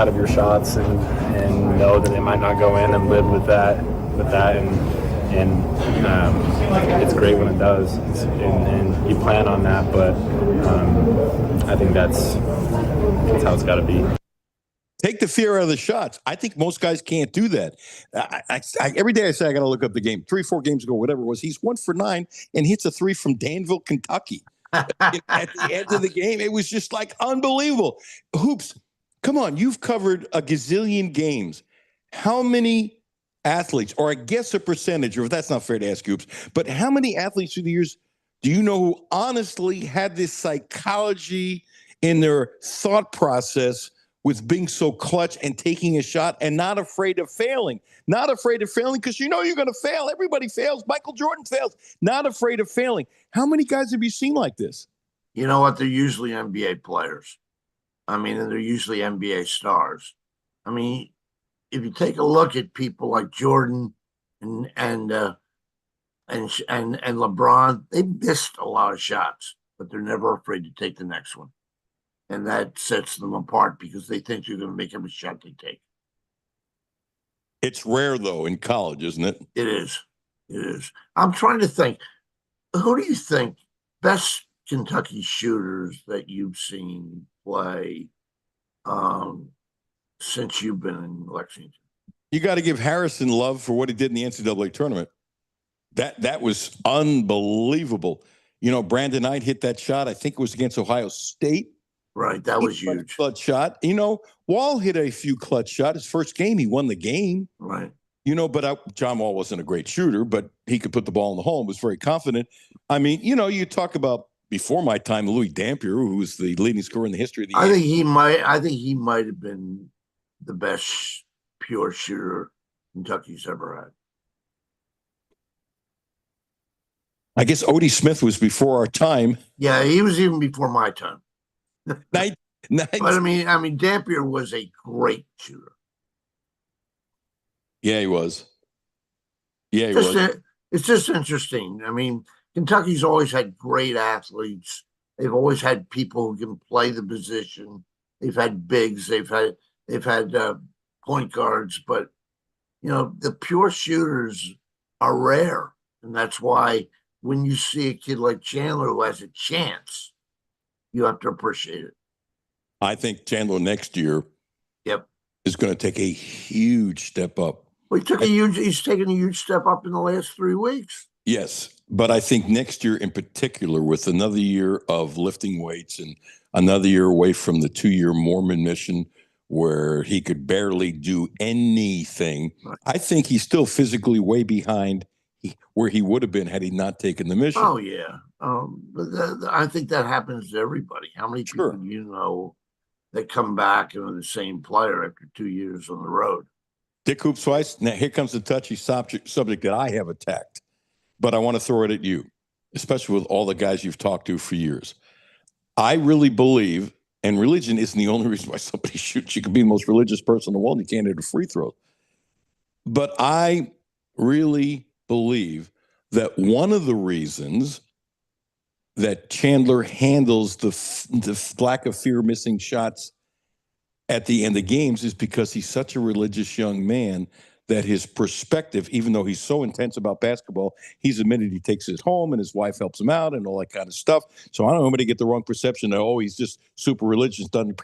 of your shots and know that they might not go in and live with that and it's great when it does, and you plan on that. But I think that's how it's got to be. Take the fear out of the shots. I think most guys can't do that. Every day I say I got to look up the game. 3-4 games ago, whatever it was, he's 1 for 9 and hits a 3 from Danville, Kentucky. At the end of the game, it was just like unbelievable. Hoops, come on, you've covered a gazillion games. How many athletes, or I guess a percentage, or if that's not fair to ask Hoops, but how many athletes through the years do you know who honestly had this psychology in their thought process with being so clutch and taking a shot and not afraid of failing? Not afraid of failing because you know you're going to fail. Everybody fails. Michael Jordan fails. Not afraid of failing. How many guys have you seen like this? You know what? They're usually NBA players. I mean, and they're usually NBA stars. I mean, if you take a look at people like Jordan and LeBron, they missed a lot of shots, but they're never afraid to take the next one. And that sets them apart because they think you're going to make every shot they take. It's rare, though, in college, isn't it? It is. It is. I'm trying to think. Who do you think best Kentucky shooters that you've seen play since you've been in Lexington? You got to give Harrison love for what he did in the NCAA tournament. That was unbelievable. You know, Brandon Knight hit that shot. I think it was against Ohio State. Right, that was huge. Clutch shot. You know, Wall hit a few clutch shots. His first game, he won the game. Right. You know, but John Wall wasn't a great shooter, but he could put the ball in the hole and was very confident. I mean, you know, you talk about before my time, Louis Dampier, who was the leading scorer in the history of the I think he might have been the best pure shooter Kentucky's ever had. I guess Odie Smith was before our time. Yeah, he was even before my time. But I mean, Dampier was a great shooter. Yeah, he was. Yeah, he was. It's just interesting. I mean, Kentucky's always had great athletes. They've always had people who can play the position. They've had bigs. They've had point guards, but the pure shooters are rare, and that's why when you see a kid like Chandler who has a chance, you have to appreciate it. I think Chandler next year Yep. is going to take a huge step up. Well, he's taken a huge step up in the last 3 weeks. Yes, but I think next year in particular, with another year of lifting weights and another year away from the 2-year Mormon mission where he could barely do anything, Right. I think he's still physically way behind where he would have been had he not taken the mission. Oh yeah, but I think that happens to everybody. How many people Sure. do you know that come back and are the same player after 2 years on the road? Dick Hoops Weiss, now here comes the touchy subject that I have attacked, but I want to throw it at you, especially with all the guys you've talked to for years. I really believe, and religion isn't the only reason why somebody shoots. You can be the most religious person in the world and you can't hit a free throw. But I really believe that one of the reasons that Chandler handles the lack of fear missing shots at the end of games is because he's such a religious young man that his perspective, even though he's so intense about basketball, he's admitted he takes it home and his wife helps him out and all that kind of stuff. So I don't want anybody to get the wrong perception that, he's just super religious, doesn't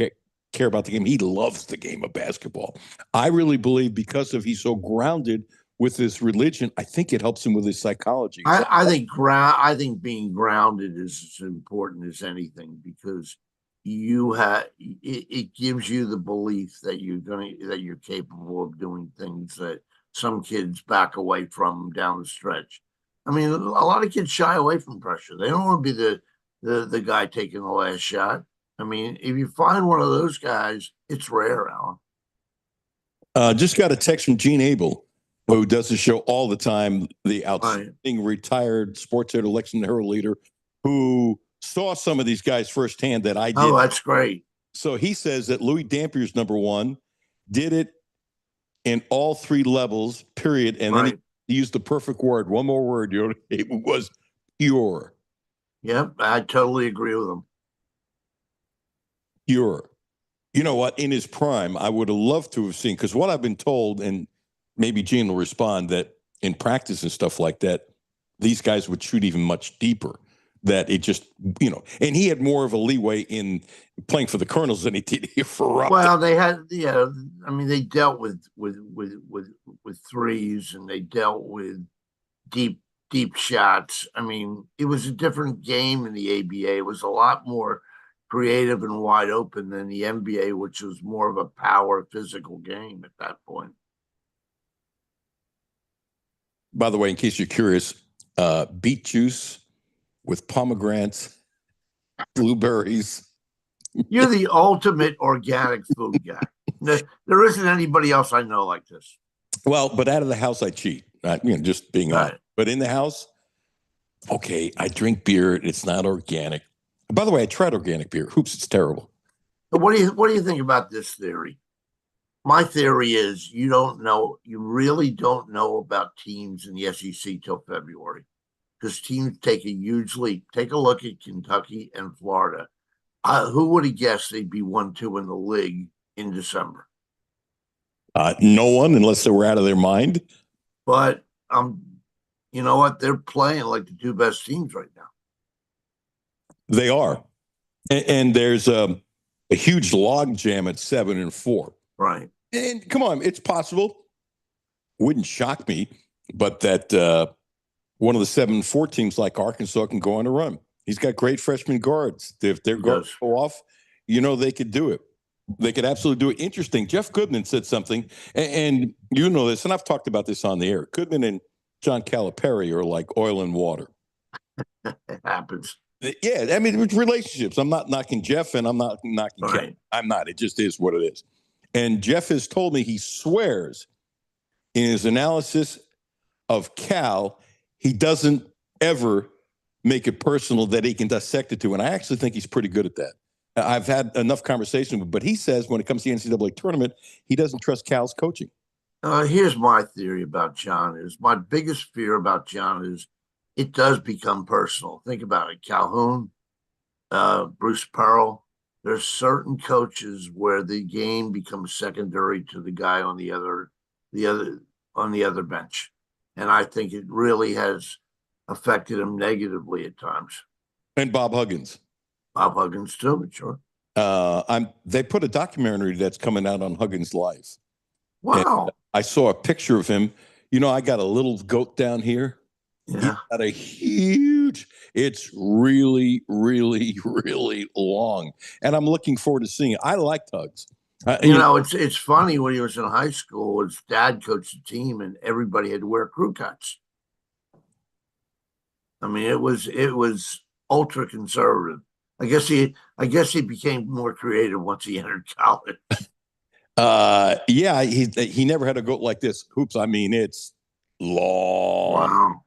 care about the game. He loves the game of basketball. I really believe because of he's so grounded with his religion, I think it helps him with his psychology. I think being grounded is as important as anything because it gives you the belief that you're capable of doing things that some kids back away from down the stretch. I mean, a lot of kids shy away from pressure. They don't want to be the guy taking the last shot. I mean, if you find one of those guys, it's rare, Alan. Just got a text from Gene Abel, who does the show all the time, the outstanding retired sports editor, Lexington Herald leader, who saw some of these guys firsthand that I did. Oh, that's great. So he says that Louis Dampier's number one, did it in all 3 levels, period. And then he used the perfect word. One more word, it was pure. Yep, I totally agree with him. Pure. You know what? In his prime, I would have loved to have seen, because what I've been told, and maybe Gene will respond, that in practice and stuff like that, these guys would shoot even much deeper. That it just, and he had more of a leeway in playing for the Colonels than he did here for Upton. Well, they had, I mean, they dealt with threes and they dealt with deep shots. I mean, it was a different game in the ABA. It was a lot more creative and wide open than the NBA, which was more of a power physical game at that point. By the way, in case you're curious, beet juice with pomegranates, blueberries. You're the ultimate organic food guy. There isn't anybody else I know like this. Well, but out of the house, I cheat. Just being honest. But in the house, okay, I drink beer. It's not organic. By the way, I tried organic beer. Hoops, it's terrible. But what do you think about this theory? My theory is you really don't know about teams in the SEC till February. Because teams take a huge leap. Take a look at Kentucky and Florida. Who would have guessed they'd be 1-2 in the league in December? No one, unless they were out of their mind. But you know what? They're playing like the 2 best teams right now. They are, and there's a huge log jam at 7-4. Right. And come on, it's possible. Wouldn't shock me, but that. One of the 7-4 teams like Arkansas can go on a run. He's got great freshman guards. If their guards go off, they could do it. They could absolutely do it. Interesting. Jeff Goodman said something, and you know this, and I've talked about this on the air. Goodman and John Calipari are like oil and water. It happens. Yeah, I mean, it's relationships. I'm not knocking Jeff, and I'm not knocking Kevin. I'm not. It just is what it is. And Jeff has told me he swears in his analysis of Cal, he doesn't ever make it personal that he can dissect it to. And I actually think he's pretty good at that. I've had enough conversation with him, but he says when it comes to the NCAA tournament, he doesn't trust Cal's coaching. Here's my theory about John is my biggest fear about John is it does become personal. Think about it. Calhoun, Bruce Pearl, there's certain coaches where the game becomes secondary to the guy on the other bench. And I think it really has affected him negatively at times. And Bob Huggins. Bob Huggins too, sure. They put a documentary that's coming out on Huggins' life. Wow. And I saw a picture of him. You know, I got a little goat down here. Yeah. He's got a huge, it's really, really, really long. And I'm looking forward to seeing it. I liked Hugs. You know, it's funny when he was in high school, his dad coached the team and everybody had to wear crew cuts. I mean, it was ultra conservative. I guess he became more creative once he entered college. Yeah, he never had a goat like this. Hoops, I mean, it's long. Wow.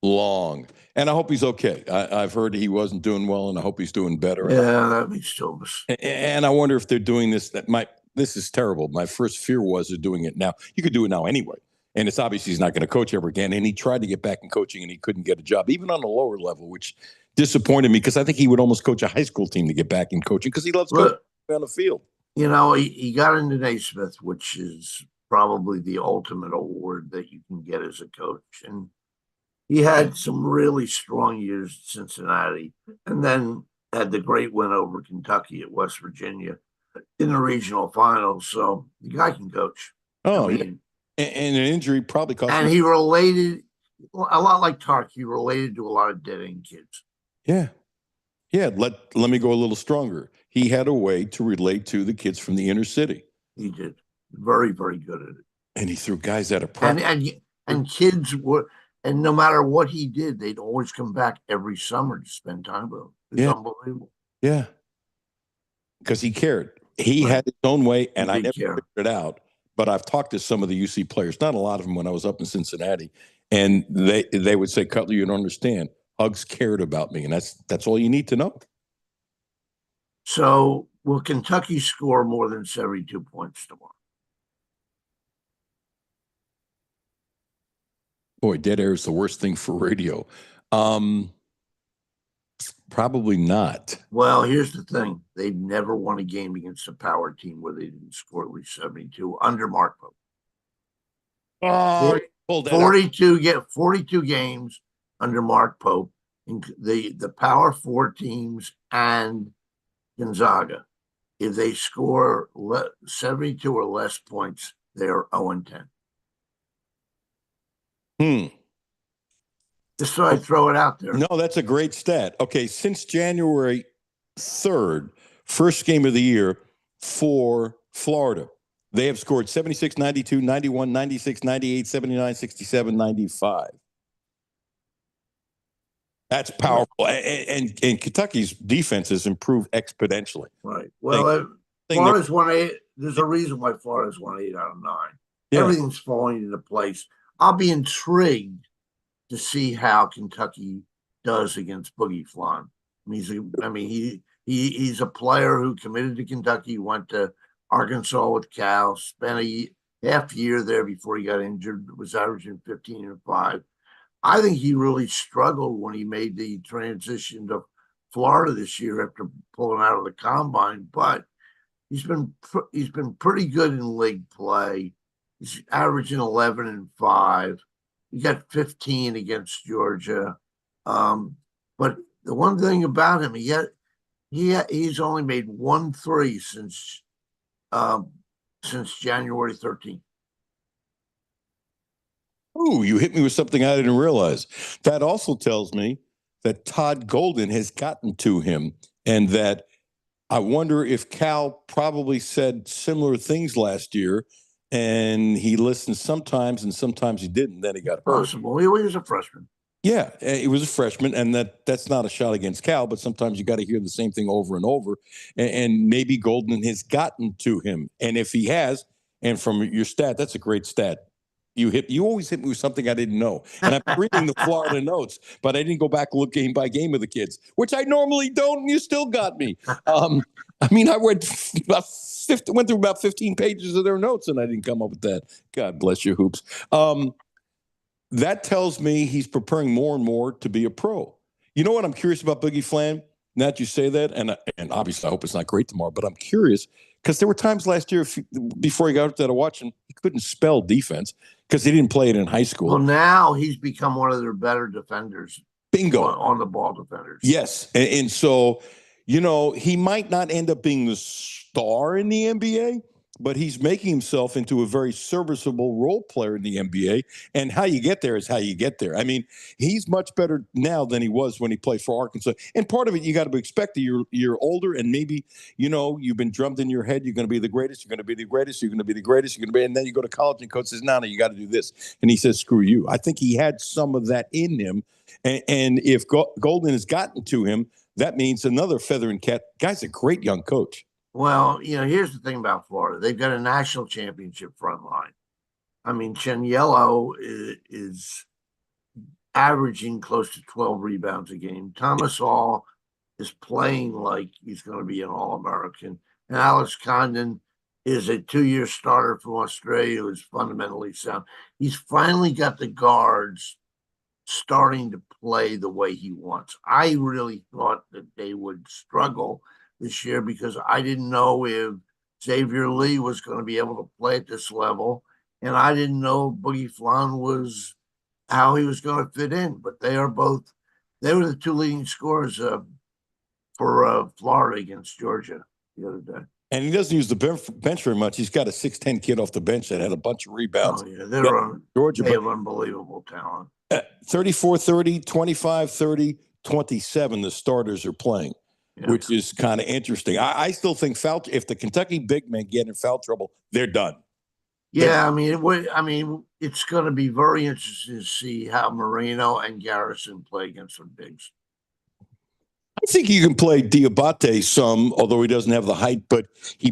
Long. And I hope he's okay. I've heard he wasn't doing well, and I hope he's doing better. Yeah, that makes Tobus. And I wonder if they're doing this. This is terrible. My first fear was they're doing it now. You could do it now anyway. And it's obvious he's not going to coach ever again. And he tried to get back in coaching, and he couldn't get a job, even on the lower level, which disappointed me because I think he would almost coach a high school team to get back in coaching because he loves coaching on the field. You know, he got into Naismith, which is probably the ultimate award that you can get as a coach. And he had some really strong years at Cincinnati and then had the great win over Kentucky at West Virginia in the regional finals. So the guy can coach. Oh, I mean, and an injury probably cost and him. He related a lot like Tark. He related to a lot of dead-end kids. Yeah. Yeah. Let me go a little stronger. He had a way to relate to the kids from the inner city. He did. Very, very good at it. And he threw guys out of practice. And kids were, and no matter what he did, they'd always come back every summer to spend time with him. It's unbelievable. Yeah. Because he cared. He had his own way, and I never figured it out. But I've talked to some of the UC players, not a lot of them when I was up in Cincinnati, and they would say, Cutler, you don't understand. Hugs cared about me, and that's all you need to know. So will Kentucky score more than 72 points tomorrow? Boy, dead air is the worst thing for radio. Probably not. Well, here's the thing. They've never won a game against a power team where they didn't score at least 72 under Mark Pope. Oh, 42 games under Mark Pope in the power four teams and Gonzaga. If they score 72 or less points, they're 0-10. Just so I throw it out there. No, that's a great stat. Okay, since January 3rd, first game of the year for Florida, they have scored 76, 92, 91, 96, 98, 79, 67, 95. That's powerful. And Kentucky's defense has improved exponentially. Right. Well, Florida's won 8. There's a reason why Florida's won 8 out of 9. Yeah. Everything's falling into place. I'll be intrigued to see how Kentucky does against Boogie Flan. He's a player who committed to Kentucky, went to Arkansas with Cal, spent a half year there before he got injured, was averaging 15 and 5. I think he really struggled when he made the transition to Florida this year after pulling out of the combine, but he's been pretty good in league play. He's averaging 11 and 5. He got 15 against Georgia. But the one thing about him, he's only made 1 3 since January 13th. Ooh, you hit me with something I didn't realize. That also tells me that Todd Golden has gotten to him, and that I wonder if Cal probably said similar things last year, and he listened sometimes and sometimes he didn't. Then he got hurt. Possible. He was a freshman. Yeah, he was a freshman, and that's not a shot against Cal, but sometimes you got to hear the same thing over and over, and maybe Golden has gotten to him. And if he has, and from your stat, that's a great stat. You always hit me with something I didn't know. And I'm reading the Florida notes, but I didn't go back and look game by game of the kids, which I normally don't, and you still got me. I mean, I went through about 15 pages of their notes, and I didn't come up with that. God bless you, Hoops. That tells me he's preparing more and more to be a pro. You know what I'm curious about Boogie Flan? Now that you say that, and obviously I hope it's not great tomorrow, but I'm curious because there were times last year before he got up there to watch him, he couldn't spell defense because he didn't play it in high school. Well, now he's become one of their better defenders. Bingo. On the ball defenders. Yes. And so, he might not end up being the star in the NBA, but he's making himself into a very serviceable role player in the NBA. And how you get there is how you get there. I mean, he's much better now than he was when he played for Arkansas. And part of it, you got to expect that you're older and maybe, you've been drummed in your head. You're going to be the greatest. You're going to be the greatest. You're going to be the greatest. You're going to be, and then you go to college and coach says, no, you got to do this. And he says, screw you. I think he had some of that in him. And if Golden has gotten to him, that means another feather in cap. Guy's a great young coach. Well, here's the thing about Florida. They've got a national championship front line. I mean, Cheniello is averaging close to 12 rebounds a game. Thomas Hall is playing like he's going to be an All-American. And Alex Condon is a 2-year starter from Australia who is fundamentally sound. He's finally got the guards starting to play the way he wants. I really thought that they would struggle this year because I didn't know if Xavier Lee was going to be able to play at this level, and I didn't know Boogie Flan was how he was going to fit in. But they were the two leading scorers for Florida against Georgia the other day. And he doesn't use the bench very much. He's got a 6'10" kid off the bench that had a bunch of rebounds. Oh, yeah, Georgia. They have unbelievable talent. 34-30, 25-30, 27, the starters are playing. Yeah. Which is kind of interesting. I still think if the Kentucky big men get in foul trouble, they're done. Yeah, it's going to be very interesting to see how Moreno and Garrison play against the bigs. I think you can play Diabate some, although he doesn't have the height. But he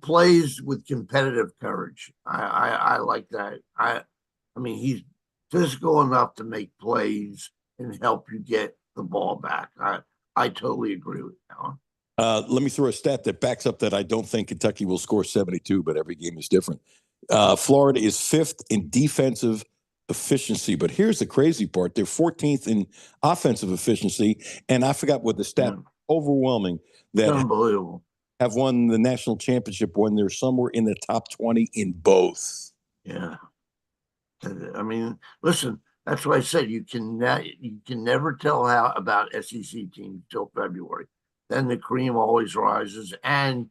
plays with competitive courage. I like that. He's physical enough to make plays and help you get the ball back. I totally agree with that. Let me throw a stat that backs up that I don't think Kentucky will score 72, but every game is different. Florida is 5th in defensive efficiency, but here's the crazy part. They're 14th in offensive efficiency, and I forgot what the stat, overwhelming, that unbelievable. Have won the national championship when they're somewhere in the top 20 in both. Yeah. Listen, that's why I said you can never tell about SEC teams till February. Then the cream always rises. And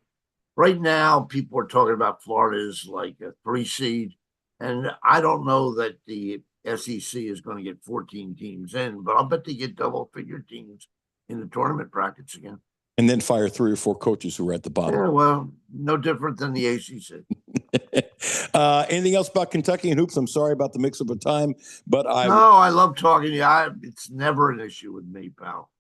right now, people are talking about Florida as like a 3 seed. And I don't know that the SEC is going to get 14 teams in, but I'll bet they get double-figure teams in the tournament brackets again. And then fire 3 or 4 coaches who are at the bottom. Yeah, well, no different than the ACC. Anything else about Kentucky and hoops? I'm sorry about the mix-up of time, but I love talking to you. It's never an issue with me, pal.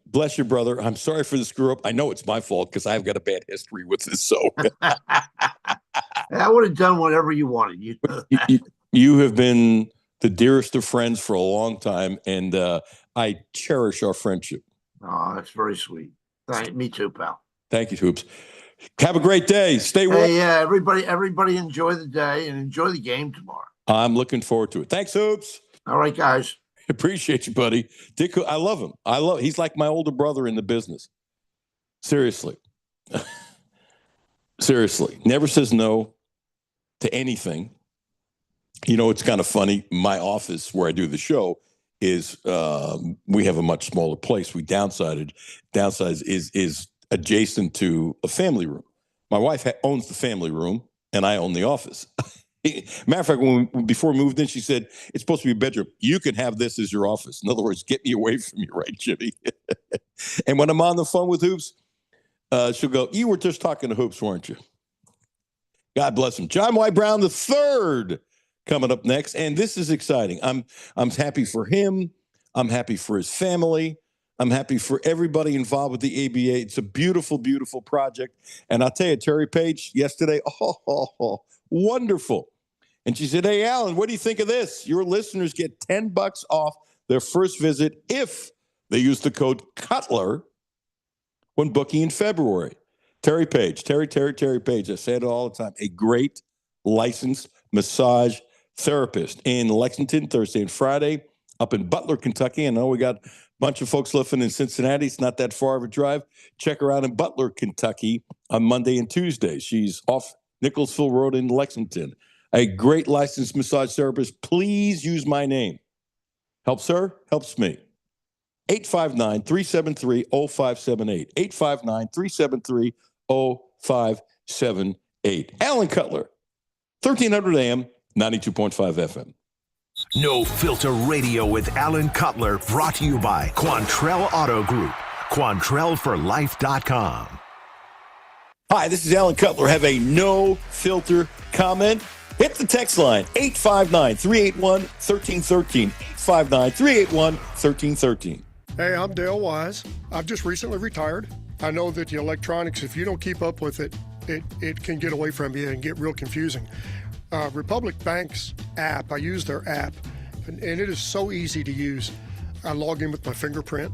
Bless you, brother. I'm sorry for the screw-up. I know it's my fault because I've got a bad history with this. So I would have done whatever you wanted. You have been the dearest of friends for a long time, and I cherish our friendship. Oh, that's very sweet. Me too, pal. Thank you, Hoops. Have a great day. Stay warm. Hey, yeah, everybody enjoy the day and enjoy the game tomorrow. I'm looking forward to it. Thanks, Hoops. All right, guys. Appreciate you, buddy. Dick, I love him. He's like my older brother in the business. Seriously. Seriously. Never says no to anything. It's kind of funny. My office where I do the show is we have a much smaller place. We downsized is adjacent to a family room. My wife owns the family room, and I own the office. Matter of fact, before we moved in, she said, it's supposed to be a bedroom. You can have this as your office. In other words, get me away from you, right, Jimmy? And when I'm on the phone with Hoops, she'll go, you were just talking to Hoops, weren't you? God bless him. John Y. Brown III coming up next, and this is exciting. I'm happy for him. I'm happy for his family. I'm happy for everybody involved with the ABA. It's a beautiful, beautiful project. And I'll tell you, Terry Page yesterday, wonderful. And she said, hey, Alan, what do you think of this? Your listeners get $10 off their first visit if they use the code Cutler when booking in February. Terry Page, Terry Page. I say it all the time. A great licensed massage therapist in Lexington, Thursday and Friday, up in Butler, Kentucky. I know we got a bunch of folks living in Cincinnati. It's not that far of a drive. Check her out in Butler, Kentucky on Monday and Tuesday. She's off Nicholsville Road in Lexington. A great licensed massage therapist. Please use my name. Helps her, helps me. 859-373-0578. 859-373-0578. Alan Cutler, 1300 AM, 92.5 FM. No Filter Radio with Alan Cutler, brought to you by Quantrell Auto Group. QuantrellForLife.com. Hi, this is Alan Cutler. Have a no filter comment? Hit the text line, 859-381-1313. 859-381-1313. Hey, I'm Dale Wise. I've just recently retired. I know that the electronics, if you don't keep up with it, it can get away from you and get real confusing. Republic Bank's app, I use their app, and it is so easy to use. I log in with my fingerprint,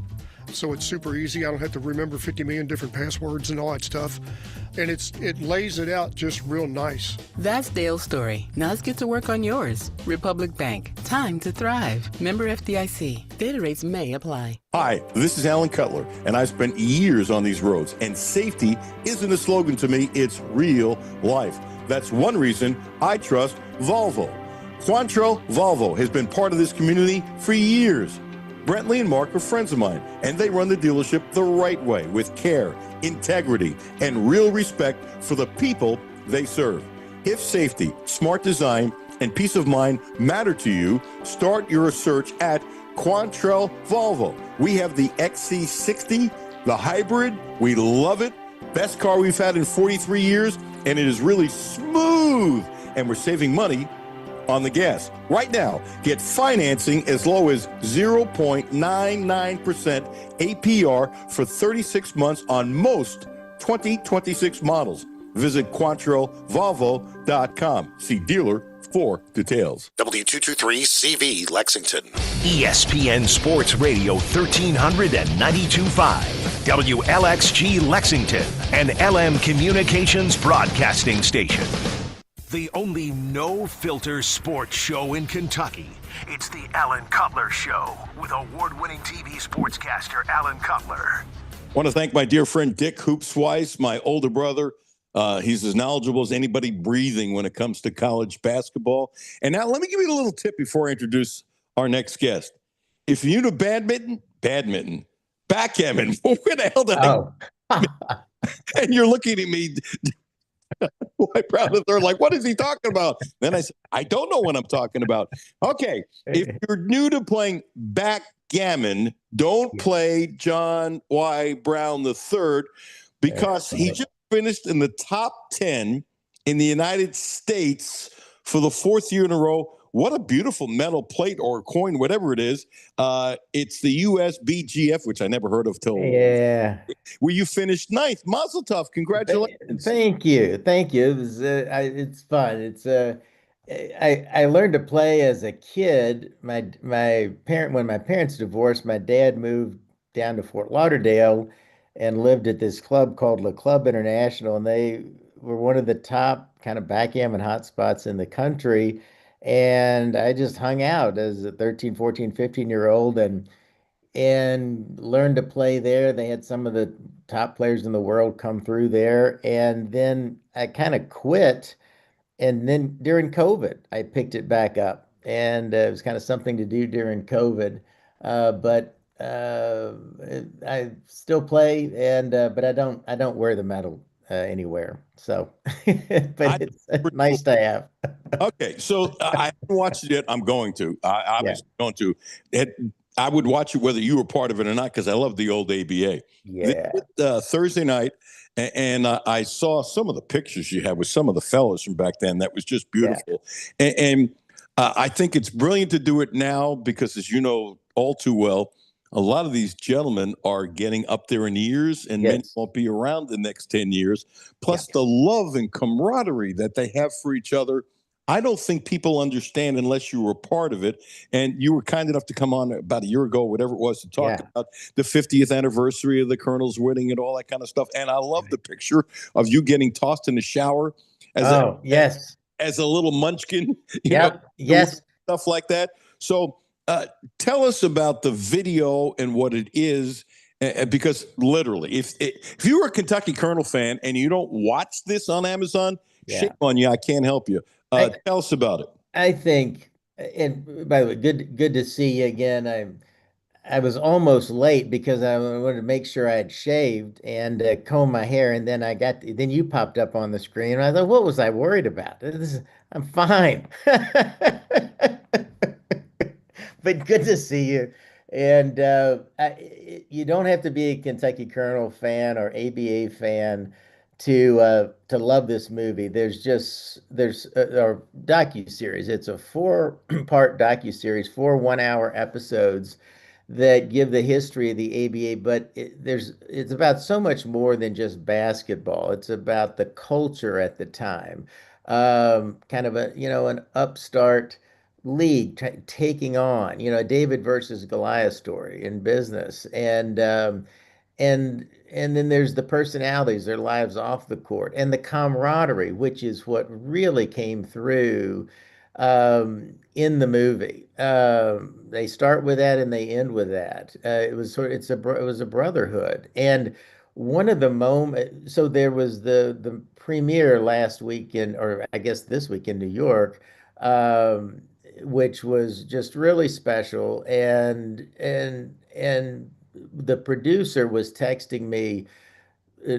so it's super easy. I don't have to remember 50 million different passwords and all that stuff. And it lays it out just real nice. That's Dale's story. Now let's get to work on yours. Republic Bank. Time to thrive. Member FDIC. Data rates may apply. Hi, this is Alan Cutler, and I've spent years on these roads, and safety isn't a slogan to me, it's real life. That's one reason I trust Volvo. Quantrell Volvo has been part of this community for years. Brentley and Mark are friends of mine, and they run the dealership the right way with care, integrity, and real respect for the people they serve. If safety, smart design, and peace of mind matter to you, start your search at Quantrell Volvo. We have the XC60, the hybrid. We love it. Best car we've had in 43 years, and it is really smooth, and we're saving money on the gas. Right now, get financing as low as 0.99% APR for 36 months on most 2026 models. Visit QuantrellVolvo.com. See dealer for details. W223CV Lexington. ESPN Sports Radio 1392.5. WLXG Lexington. And LM Communications Broadcasting Station. The only no-filter sports show in Kentucky. It's the Alan Cutler Show with award-winning TV sportscaster Alan Cutler. I want to thank my dear friend Dick Hoopswise, my older brother. He's as knowledgeable as anybody breathing when it comes to college basketball. And now let me give you a little tip before I introduce our next guest. If you're into backgammon, where the hell did and you're looking at me proud of her, like, what is he talking about? Then I said, I don't know what I'm talking about. Okay, if you're new to playing backgammon, don't play John Y. Brown III because he just finished in the top 10 in the United States for the fourth year in a row. What a beautiful metal plate or coin, whatever it is. It's the USBGF, which I never heard of till where you finished ninth. Mazel tov. Congratulations. Thank you. It was, it's fun. It's I learned to play as a kid. When my parents divorced, my dad moved down to Fort Lauderdale and lived at this club called Le Club International, and they were one of the top kind of backgammon hotspots in the country. And I just hung out as a 13, 14, 15-year-old and learned to play there. They had some of the top players in the world come through there. And then I kind of quit. And then during COVID, I picked it back up. And it was kind of something to do during COVID. But I still play, but I don't wear the medal anywhere. So, but it's nice to have. Okay, so I haven't watched it yet. I'm going to. Obviously going to. I would watch it whether you were part of it or not because I love the old ABA. Yeah. Thursday night, and I saw some of the pictures you had with some of the fellas from back then. That was just beautiful. Yeah. And I think it's brilliant to do it now because, as you know all too well, a lot of these gentlemen are getting up there in years, and many Yes. won't be around the next 10 years. Yeah. Plus, the love and camaraderie that they have for each other. I don't think people understand unless you were part of it. And you were kind enough to come on about a year ago, whatever it was, to talk Yeah. about the 50th anniversary of the Colonels winning and all that kind of stuff. And I love the picture of you getting tossed in the shower as a, Oh, yes. as a little munchkin, Yep. Yes. stuff like that. So uh, tell us about the video and what it is, because literally, if you were a Kentucky Colonel fan and you don't watch this on Amazon, shame Yeah. on you. I can't help you. I Tell us about it. I think, and by the way, good to see you again. I was almost late because I wanted to make sure I had shaved and combed my hair, and then then you popped up on the screen, and I thought, what was I worried about? I'm fine. But good to see you. And you don't have to be a Kentucky Colonel fan or ABA fan to love this movie. There's a docu series. It's a four-part docu series, 4 1-hour episodes that give the history of the ABA, but it's about so much more than just basketball. It's about the culture at the time, kind of an upstart league taking on, a David versus Goliath story in business, and then there's the personalities, their lives off the court, and the camaraderie, which is what really came through in the movie. They start with that and they end with that. It was a brotherhood, and one of the moment. So there was the premiere last weekend, or I guess this week in New York, which was just really special, and the producer was texting me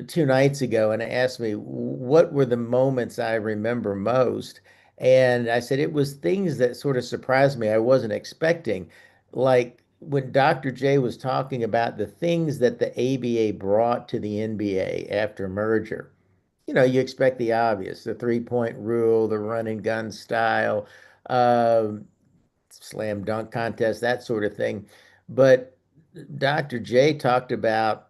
2 nights ago and asked me what were the moments I remember most. And I said it was things that sort of surprised me. I wasn't expecting, like when Dr. J was talking about the things that the ABA brought to the NBA after merger. You expect the obvious, the 3-point rule, the run and gun style, um, slam dunk contest, that sort of thing. But Dr. J talked about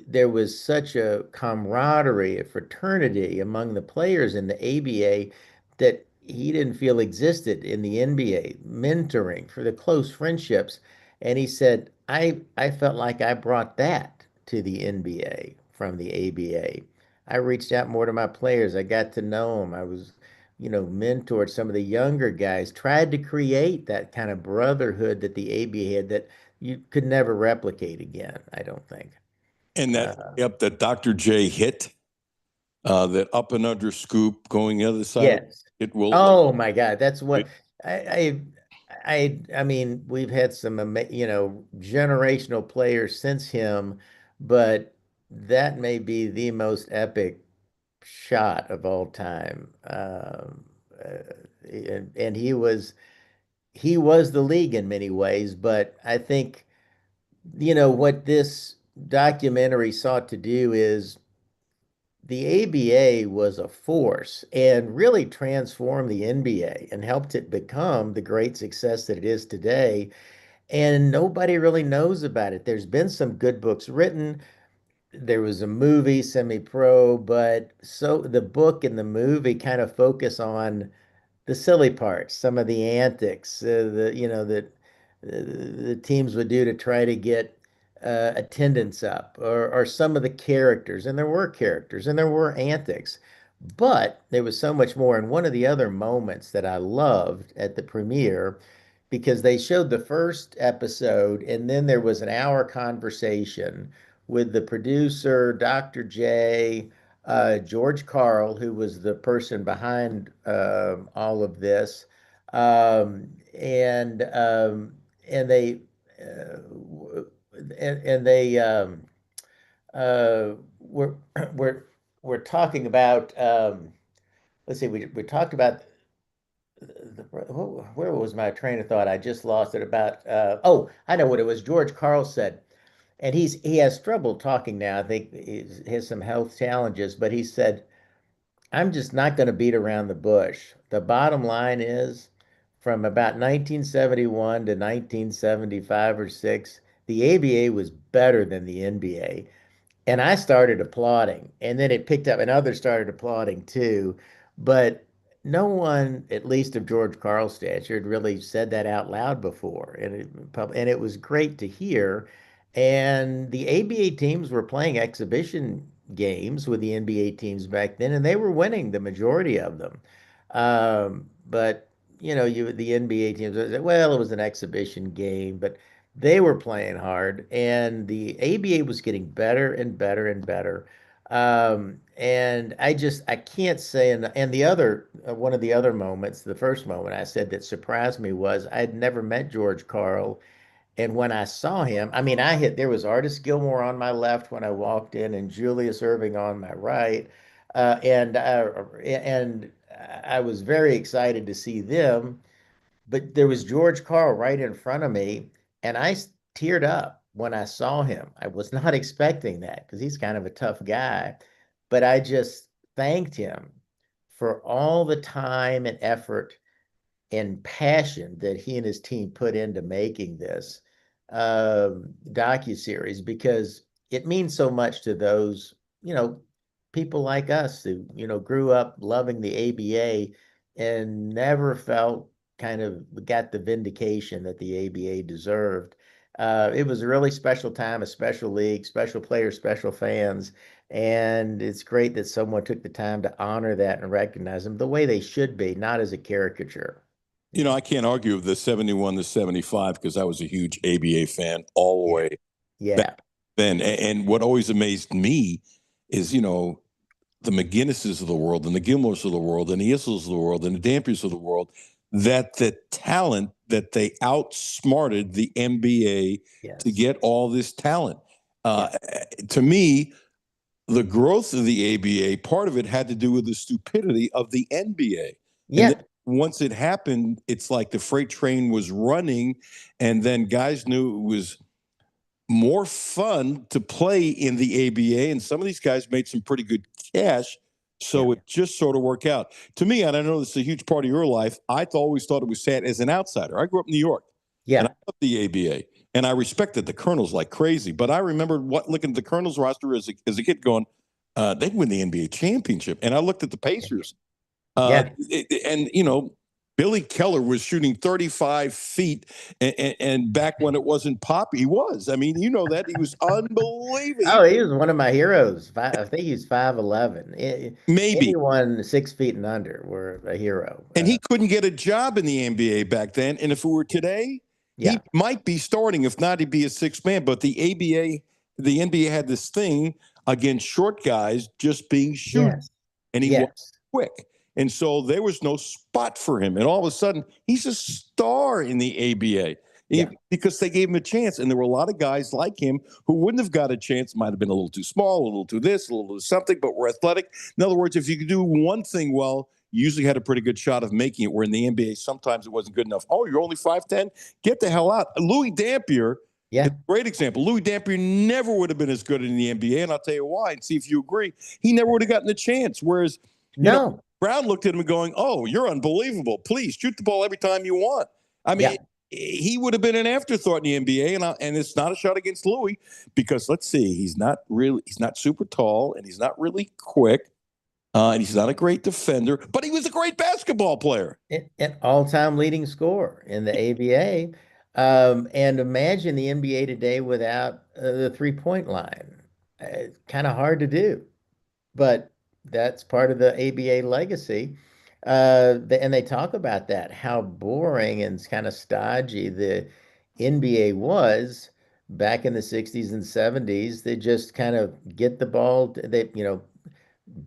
there was such a camaraderie, a fraternity among the players in the ABA that he didn't feel existed in the NBA, mentoring for the close friendships. And he said, I felt like I brought that to the NBA from the ABA. I reached out more to my players. I got to know them. I was mentored some of the younger guys, tried to create that kind of brotherhood that the ABA had that you could never replicate again, I don't think. And Uh, that Dr. J hit, that up and under scoop going the other side of yes. it will. Oh my God, that's what I I mean, we've had some generational players since him, but that may be the most epic shot of all time. And he was the league in many ways, but I think, what this documentary sought to do is the ABA was a force and really transformed the NBA and helped it become the great success that it is today. And nobody really knows about it. There's been some good books written. There was a movie, Semi-Pro, but so the book and the movie kind of focus on the silly parts, some of the antics, that the teams would do to try to get attendance up, or some of the characters, and there were characters, and there were antics, but there was so much more. And one of the other moments that I loved at the premiere, because they showed the first episode, and then there was an hour conversation with the producer, Dr. J, George Carl, who was the person behind all of this, and they and they were we're talking about let's see, we talked about where was my train of thought? I just lost it. About oh, I know what it was. George Carl said, and he has trouble talking now. I think he has some health challenges, but he said, I'm just not going to beat around the bush. The bottom line is, from about 1971 to 1975 or 6, the ABA was better than the NBA. And I started applauding, and then it picked up, and others started applauding too. But no one, at least of George Karl's stature, had really said that out loud before, and it was great to hear. And the ABA teams were playing exhibition games with the NBA teams back then, and they were winning the majority of them. But the NBA teams, well, it was an exhibition game, but they were playing hard, and the ABA was getting better and better and better. And I can't say, and the other, one of the other moments, the first moment I said that surprised me was I'd never met George Karl. And when I saw him, I mean, there was Artis Gilmore on my left when I walked in and Julius Erving on my right. And I was very excited to see them, but there was George Karl right in front of me, and teared up when I saw him. I was not expecting that because he's kind of a tough guy, but I just thanked him for all the time and effort and passion that he and his team put into making this docuseries, because it means so much to those, people like us who, grew up loving the ABA and never felt kind of got the vindication that the ABA deserved. It was a really special time, a special league, special players, special fans. And it's great that someone took the time to honor that and recognize them the way they should be, not as a caricature. I can't argue with the 71 to 75 because I was a huge ABA fan all the Yeah. way Yeah. back then. And what always amazed me is, the McGinnises of the world and the Gilmores of the world and the Isles of the world and the Dampiers of the world, that the talent that they outsmarted the NBA to Yes. get all this talent. Yeah. To me, the growth of the ABA, part of it had to do with the stupidity of the NBA. And then Yeah. once it happened, it's like the freight train was running, and then guys knew it was more fun to play in the ABA, and some of these guys made some pretty good cash. So Yeah. it just sort of worked out. To me, and I know this is a huge part of your life, always thought it was sad as an outsider. I grew up in New York, and I Yeah. loved the ABA, and I respected the Colonels like crazy. But I remember looking at the Colonels roster as a kid going, they'd win the NBA championship. And I looked at the Pacers, Yeah. and Billy Keller was shooting 35 feet, and back when it wasn't pop, he was. I mean, that he was unbelievable. Oh, he was one of my heroes. I think he's 5'11". Maybe, Anyone 6 feet and under were a hero. and he couldn't get a job in the NBA back then. And if it were today, he Yeah. might be starting. If not, he'd be a sixth man. But the NBA had this thing against short guys just being shoot, Yes. and he was Yes. quick. And so there was no spot for him. And all of a sudden, he's a star in the ABA Yeah. because they gave him a chance. And there were a lot of guys like him who wouldn't have got a chance, might have been a little too small, a little too this, a little too something, but were athletic. In other words, if you could do one thing well, you usually had a pretty good shot of making it, where in the NBA, sometimes it wasn't good enough. Oh, you're only 5'10"? Get the hell out. Louis Dampier Yeah. is a great example. Louis Dampier never would have been as good in the NBA, and I'll tell you why, and see if you agree. He never would have gotten the chance, whereas No. Brown looked at him going, "Oh, you're unbelievable. Please shoot the ball every time you want." I mean, Yeah. he would have been an afterthought in the NBA, and it's not a shot against Louis because let's see, he's not super tall, and he's not really quick, and he's not a great defender, but he was a great basketball player. An all-time leading scorer in the ABA. And imagine the NBA today without the three-point line. It's kind of hard to do, but that's part of the ABA legacy. And they talk about that, how boring and kind of stodgy the NBA was back in the 60s and 70s. They just kind of get the ball.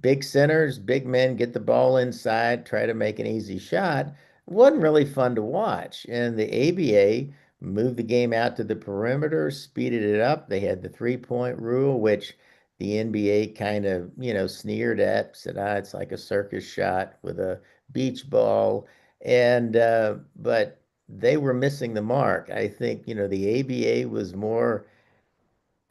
Big centers, big men get the ball inside, try to make an easy shot. It wasn't really fun to watch. And the ABA moved the game out to the perimeter, speeded it up. They had the 3-point rule, which the NBA kind of, sneered at, said, it's like a circus shot with a beach ball. But they were missing the mark. I think, the ABA was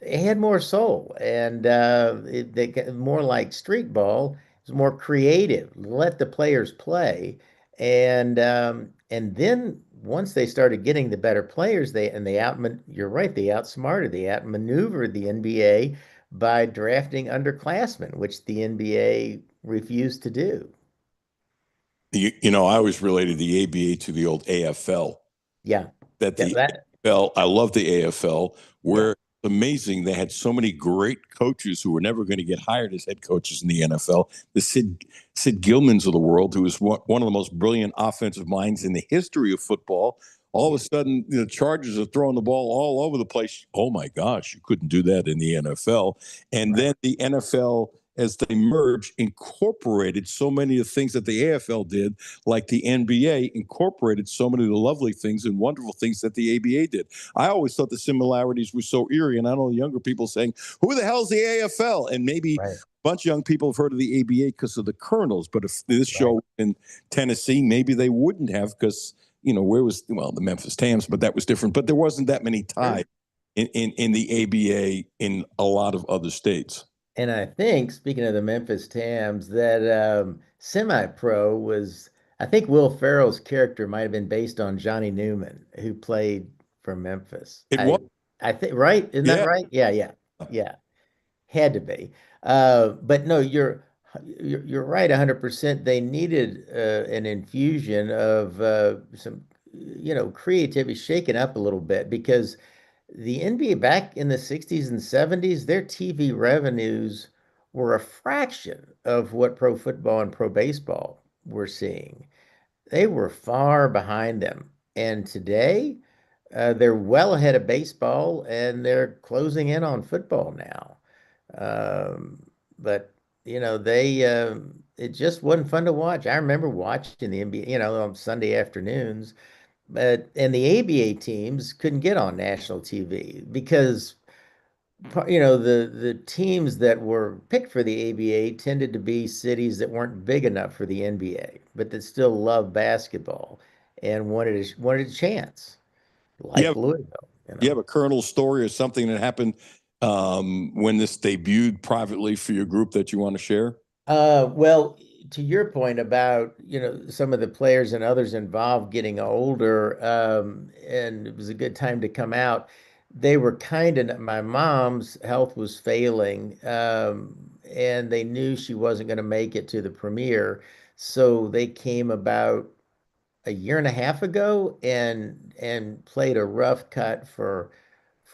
it had more soul, and they got more like street ball. It was more creative. Let the players play, and then once they started getting the better players, you're right, they outmaneuvered the NBA by drafting underclassmen, which the NBA refused to do. I always related the ABA to the old AFL. Yeah. That Yeah, the that AFL, I love the AFL, yeah. where it's amazing they had so many great coaches who were never going to get hired as head coaches in the NFL. The Sid Gilmans of the world, who was one of the most brilliant offensive minds in the history of football. All of a sudden, the Chargers are throwing the ball all over the place. Oh my gosh, you couldn't do that in the NFL. And Right. then the NFL, as they merged, incorporated so many of the things that the AFL did, like the NBA incorporated so many of the lovely things and wonderful things that the ABA did. I always thought the similarities were so eerie, and I know younger people saying, "Who the hell's the AFL?" And maybe Right. a bunch of young people have heard of the ABA because of the Colonels. But if this Right. show in Tennessee, maybe they wouldn't have, because the Memphis Tams, but that was different. But there wasn't that many ties in the ABA in a lot of other states. And I think, speaking of the Memphis Tams, that semi-pro was, I think Will Ferrell's character might have been based on Johnny Newman, who played for Memphis. It was, I think, right? Isn't that yeah. right? Yeah, yeah, yeah. Had to be. But no, you're right 100%. They needed an infusion of some, creativity, shaken up a little bit, because the NBA back in the 60s and 70s, their TV revenues were a fraction of what pro football and pro baseball were seeing. They were far behind them. And today, they're well ahead of baseball and they're closing in on football now. But it just wasn't fun to watch. I remember watching the NBA, on Sunday afternoons, and the ABA teams couldn't get on national TV because the teams that were picked for the ABA tended to be cities that weren't big enough for the NBA, but that still loved basketball and wanted a chance, Yeah. like Louisville. You have a Colonel story or something that happened when this debuted privately for your group that you want to share? Well, to your point about, some of the players and others involved getting older, and it was a good time to come out. They were my mom's health was failing, and they knew she wasn't going to make it to the premiere. So they came about a year and a half ago and played a rough cut for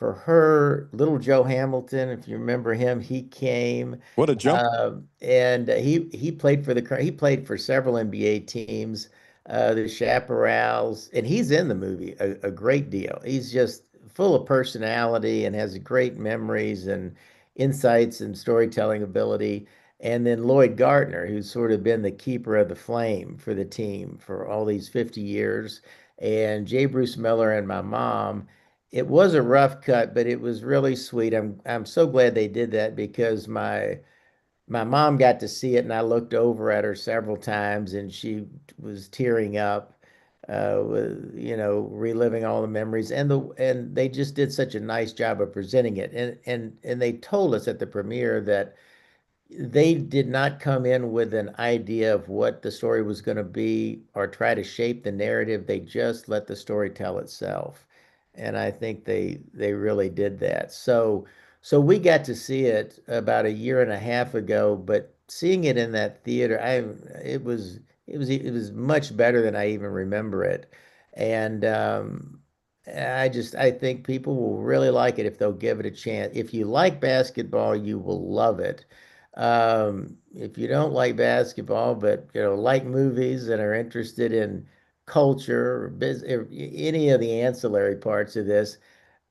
her. Little Joe Hamilton, if you remember him, he came. What a jump. And he played he played for several NBA teams, the Chaparrals, and he's in the movie a great deal. He's just full of personality and has great memories and insights and storytelling ability. And then Lloyd Gartner, who's sort of been the keeper of the flame for the team for all these 50 years, and Jay Bruce Miller and my mom. It was a rough cut, but it was really sweet. I'm so glad they did that because my mom got to see it, and I looked over at her several times, and she was tearing up, reliving all the memories. And they just did such a nice job of presenting it. And they told us at the premiere that they did not come in with an idea of what the story was going to be or try to shape the narrative. They just let the story tell itself. And I think they really did that. So we got to see it about a year and a half ago, but seeing it in that theater, it was much better than I even remember it. And I think people will really like it if they'll give it a chance. If you like basketball, you will love it. If you don't like basketball, but like movies and are interested in culture, or any of the ancillary parts of this,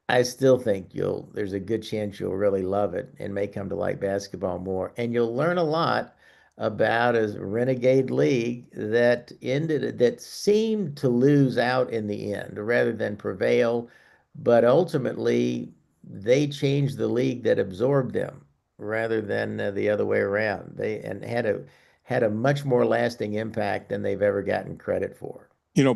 I still think there's a good chance you'll really love it and may come to like basketball more. And you'll learn a lot about a renegade league that seemed to lose out in the end rather than prevail, but ultimately they changed the league that absorbed them rather than the other way around. They and had a much more lasting impact than they've ever gotten credit for.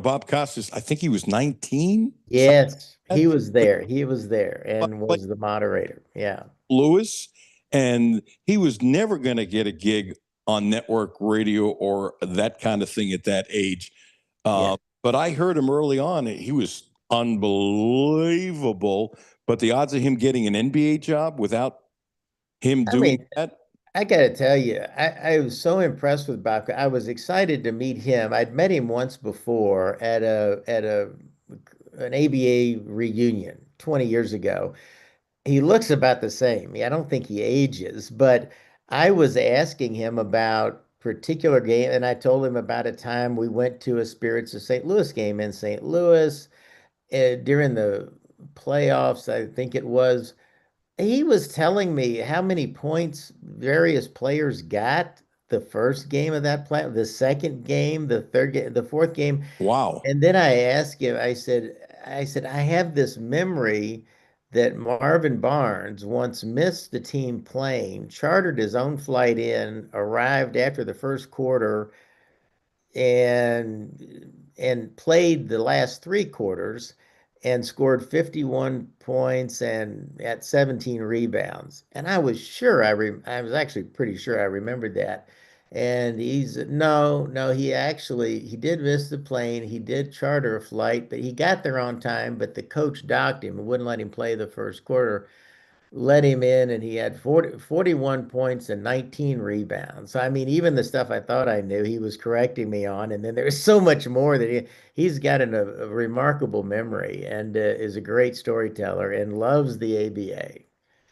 Bob Costas, I think he was 19. Yes, he Like was there. He was there and was the moderator. Yeah. Lewis, and he was never going to get a gig on network radio or that kind of thing at that age. Yeah. but I heard him early on. He was unbelievable. But the odds of him getting an NBA job without him I doing mean, that, I got to tell you, I was so impressed with Bobka. I was excited to meet him. I'd met him once before at a an ABA reunion 20 years ago. He looks about the same. I don't think he ages, but I was asking him about particular game, and I told him about a time we went to a Spirits of St. Louis game in St. Louis during the playoffs, I think it was. He was telling me how many points various players got the first game of that play, the second game, the third game, the fourth game. wow. And then I asked him, I said, I have this memory that Marvin Barnes once missed the team plane, chartered his own flight in, arrived after the first quarter, and played the last three quarters and scored 51 points and at 17 rebounds. And I was sure I was actually pretty sure I remembered that. And he's no, he did miss the plane. He did charter a flight, but he got there on time, but the coach docked him and wouldn't let him play the first quarter, let him in, and he had 41 points and 19 rebounds. So, I mean, even the stuff I thought I knew, he was correcting me on. And then there's so much more that he's got a remarkable memory and is a great storyteller and loves the ABA.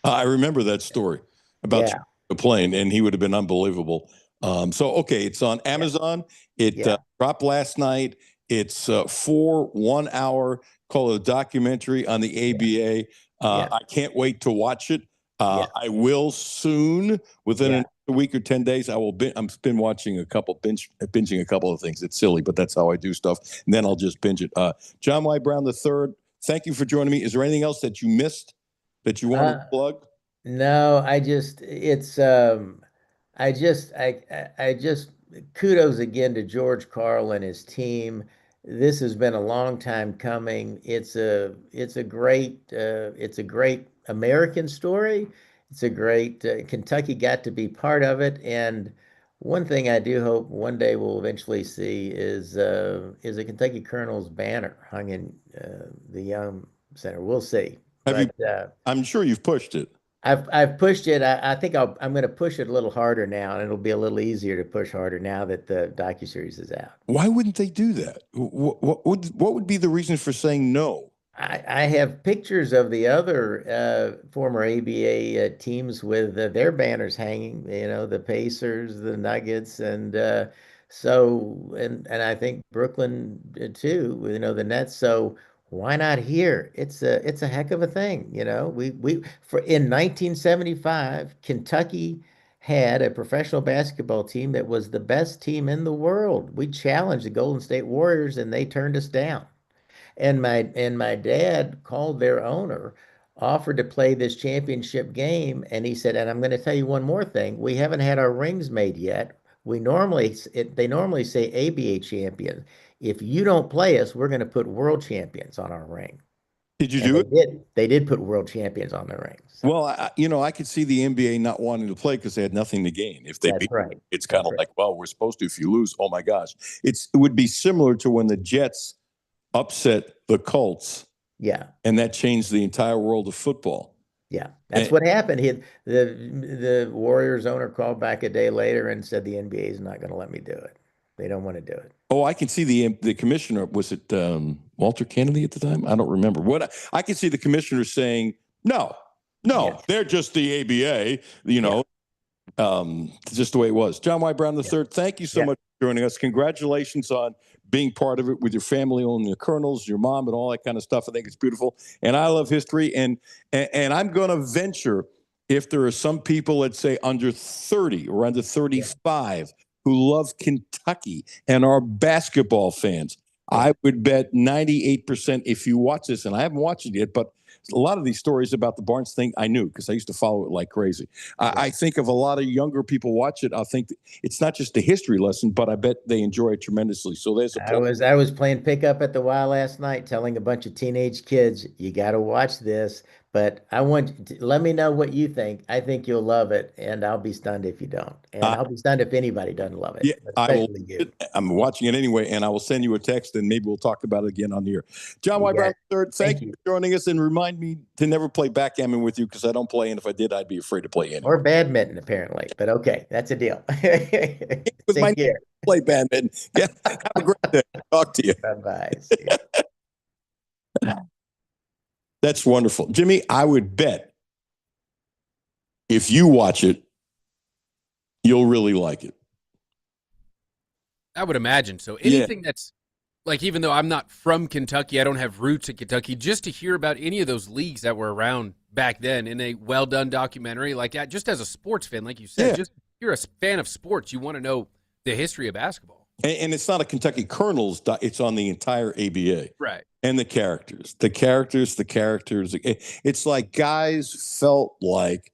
I remember that story about Yeah, the plane, and he would have been unbelievable. Okay, it's on yeah, Amazon. It yeah, dropped last night. It's 1 hour, called a documentary on the ABA. yeah, I can't wait to watch it. yeah, I will soon, within yeah. a week or 10 days. I'm been watching binging a couple of things. It's silly, but that's how I do stuff. And then I'll just binge it. John Y. Brown III, thank you for joining me. Is there anything else that you missed that you want to Uh, plug? No, I just it's I just kudos again to George Carl and his team. This has been a long time coming. It's a great American story. It's a great Kentucky got to be part of it. And one thing I do hope one day we'll eventually see is a Kentucky Colonel's banner hung in the Young Center. We'll see. Have you? But I'm sure you've pushed it. I've pushed it. I think I'm going to push it a little harder now, and it'll be a little easier to push harder now that the docuseries is out. Why wouldn't they do that? What would be the reason for saying no? I have pictures of the other former ABA teams with their banners hanging, the Pacers, the Nuggets, and and I think Brooklyn too, the Nets. So why not here? It's a heck of a thing, We for in 1975, Kentucky had a professional basketball team that was the best team in the world. We challenged the Golden State Warriors and they turned us down. And my dad called their owner, offered to play this championship game, and he said, and I'm going to tell you one more thing. We haven't had our rings made yet. They normally say ABA champion. If you don't play us, we're going to put world champions on our ring. Did you And do they it? did. They did put world champions on their rings. Well, I could see the NBA not wanting to play because they had nothing to gain. If they That's beat, right. it's kind That's of right. like, well, we're supposed to. If you lose, oh my gosh, it would be similar to when the Jets upset the Colts, Yeah. and that changed the entire world of football. Yeah, that's And, what happened. The Warriors owner called back a day later and said the NBA is not going to let me do it. They don't want to do it. oh, I can see the commissioner. Was it Walter Kennedy at the time? I don't remember. I can see the commissioner saying, no, Yeah, they're just the ABA. yeah, Just the way it was. John Y. Brown yeah, III, thank you so yeah. much for joining us. Congratulations on being part of it with your family, owning the Colonels, your mom, and all that kind of stuff. I think it's beautiful, and I love history. And I'm going to venture, if there are some people, let's say under 30 or under 35, who love Kentucky and are basketball fans, Yeah. I would bet 98% if you watch this, and I haven't watched it yet, but A lot of these stories about the Barnes thing, I knew because I used to follow it like crazy. I think if a lot of younger people watch it, I think it's not just a history lesson, but I bet they enjoy it tremendously. So there's a I was playing pickup at the Y last night, telling a bunch of teenage kids, you got to watch this. But let me know what you think. I think you'll love it, and I'll be stunned if you don't. And I'll be stunned if anybody doesn't love it. Yeah, especially you. I'm watching it anyway, and I will send you a text, and maybe we'll talk about it again on the air. John Y. Brown III, thank you for joining us, and remind me to never play backgammon with you because I don't play, and if I did, I'd be afraid to play anyway. Or badminton, apparently. But okay, that's a deal. Take care. Play badminton. Yeah, have a great day. Talk to you. Bye-bye. That's wonderful. Jimmy, I would bet if you watch it, you'll really like it. I would imagine so. Anything that's like, even though I'm not from Kentucky, I don't have roots in Kentucky, just to hear about any of those leagues that were around back then in a well-done documentary like that, just as a sports fan, like you said, just you're a fan of sports, you want to know the history of basketball. And it's not a Kentucky Colonels, it's on the entire ABA. Right. And the characters. It's like guys felt like,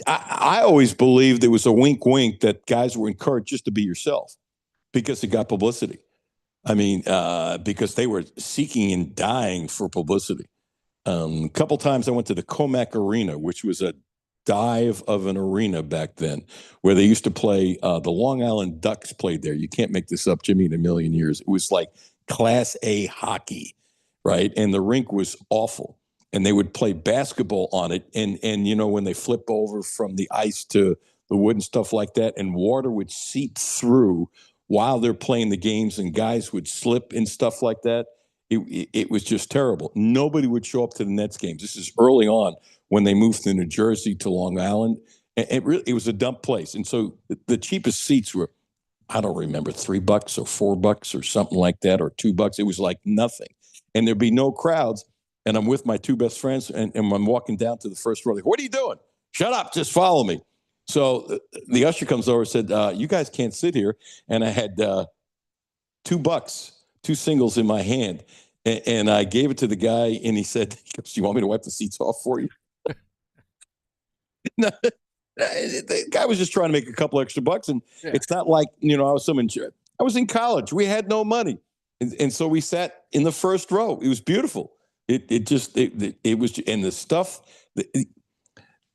I always believed there was a wink that guys were encouraged just to be yourself because it got publicity. I mean, because they were seeking and dying for publicity. A couple times I went to the Comac Arena, which was a dive of an arena back then, where they used to play, the Long Island Ducks played there. You can't make this up, Jimmy, in a million years. It was like Class A hockey, right? And the rink was awful. And they would play basketball on it. And you know, when they flip over from the ice to the wood and stuff like that, and water would seep through while they're playing the games and guys would slip and stuff like that. It was just terrible. Nobody would show up to the Nets games. This is early on when they moved from New Jersey to Long Island. And it was a dump place. And so the cheapest seats were, I don't remember, $3 or $4 or something like that, or $2. It was like nothing. And there'd be no crowds. And I'm with my two best friends, and I'm walking down to the first row. Like, what are you doing? Shut up. Just follow me. So the usher comes over and said, you guys can't sit here. And I had $2, 2 singles in my hand. And I gave it to the guy, and he said, do you want me to wipe the seats off for you? No, the guy was just trying to make a couple extra bucks. And it's not like, you know, I was in college. We had no money. And so we sat in the first row. It was beautiful. It was, and the stuff, the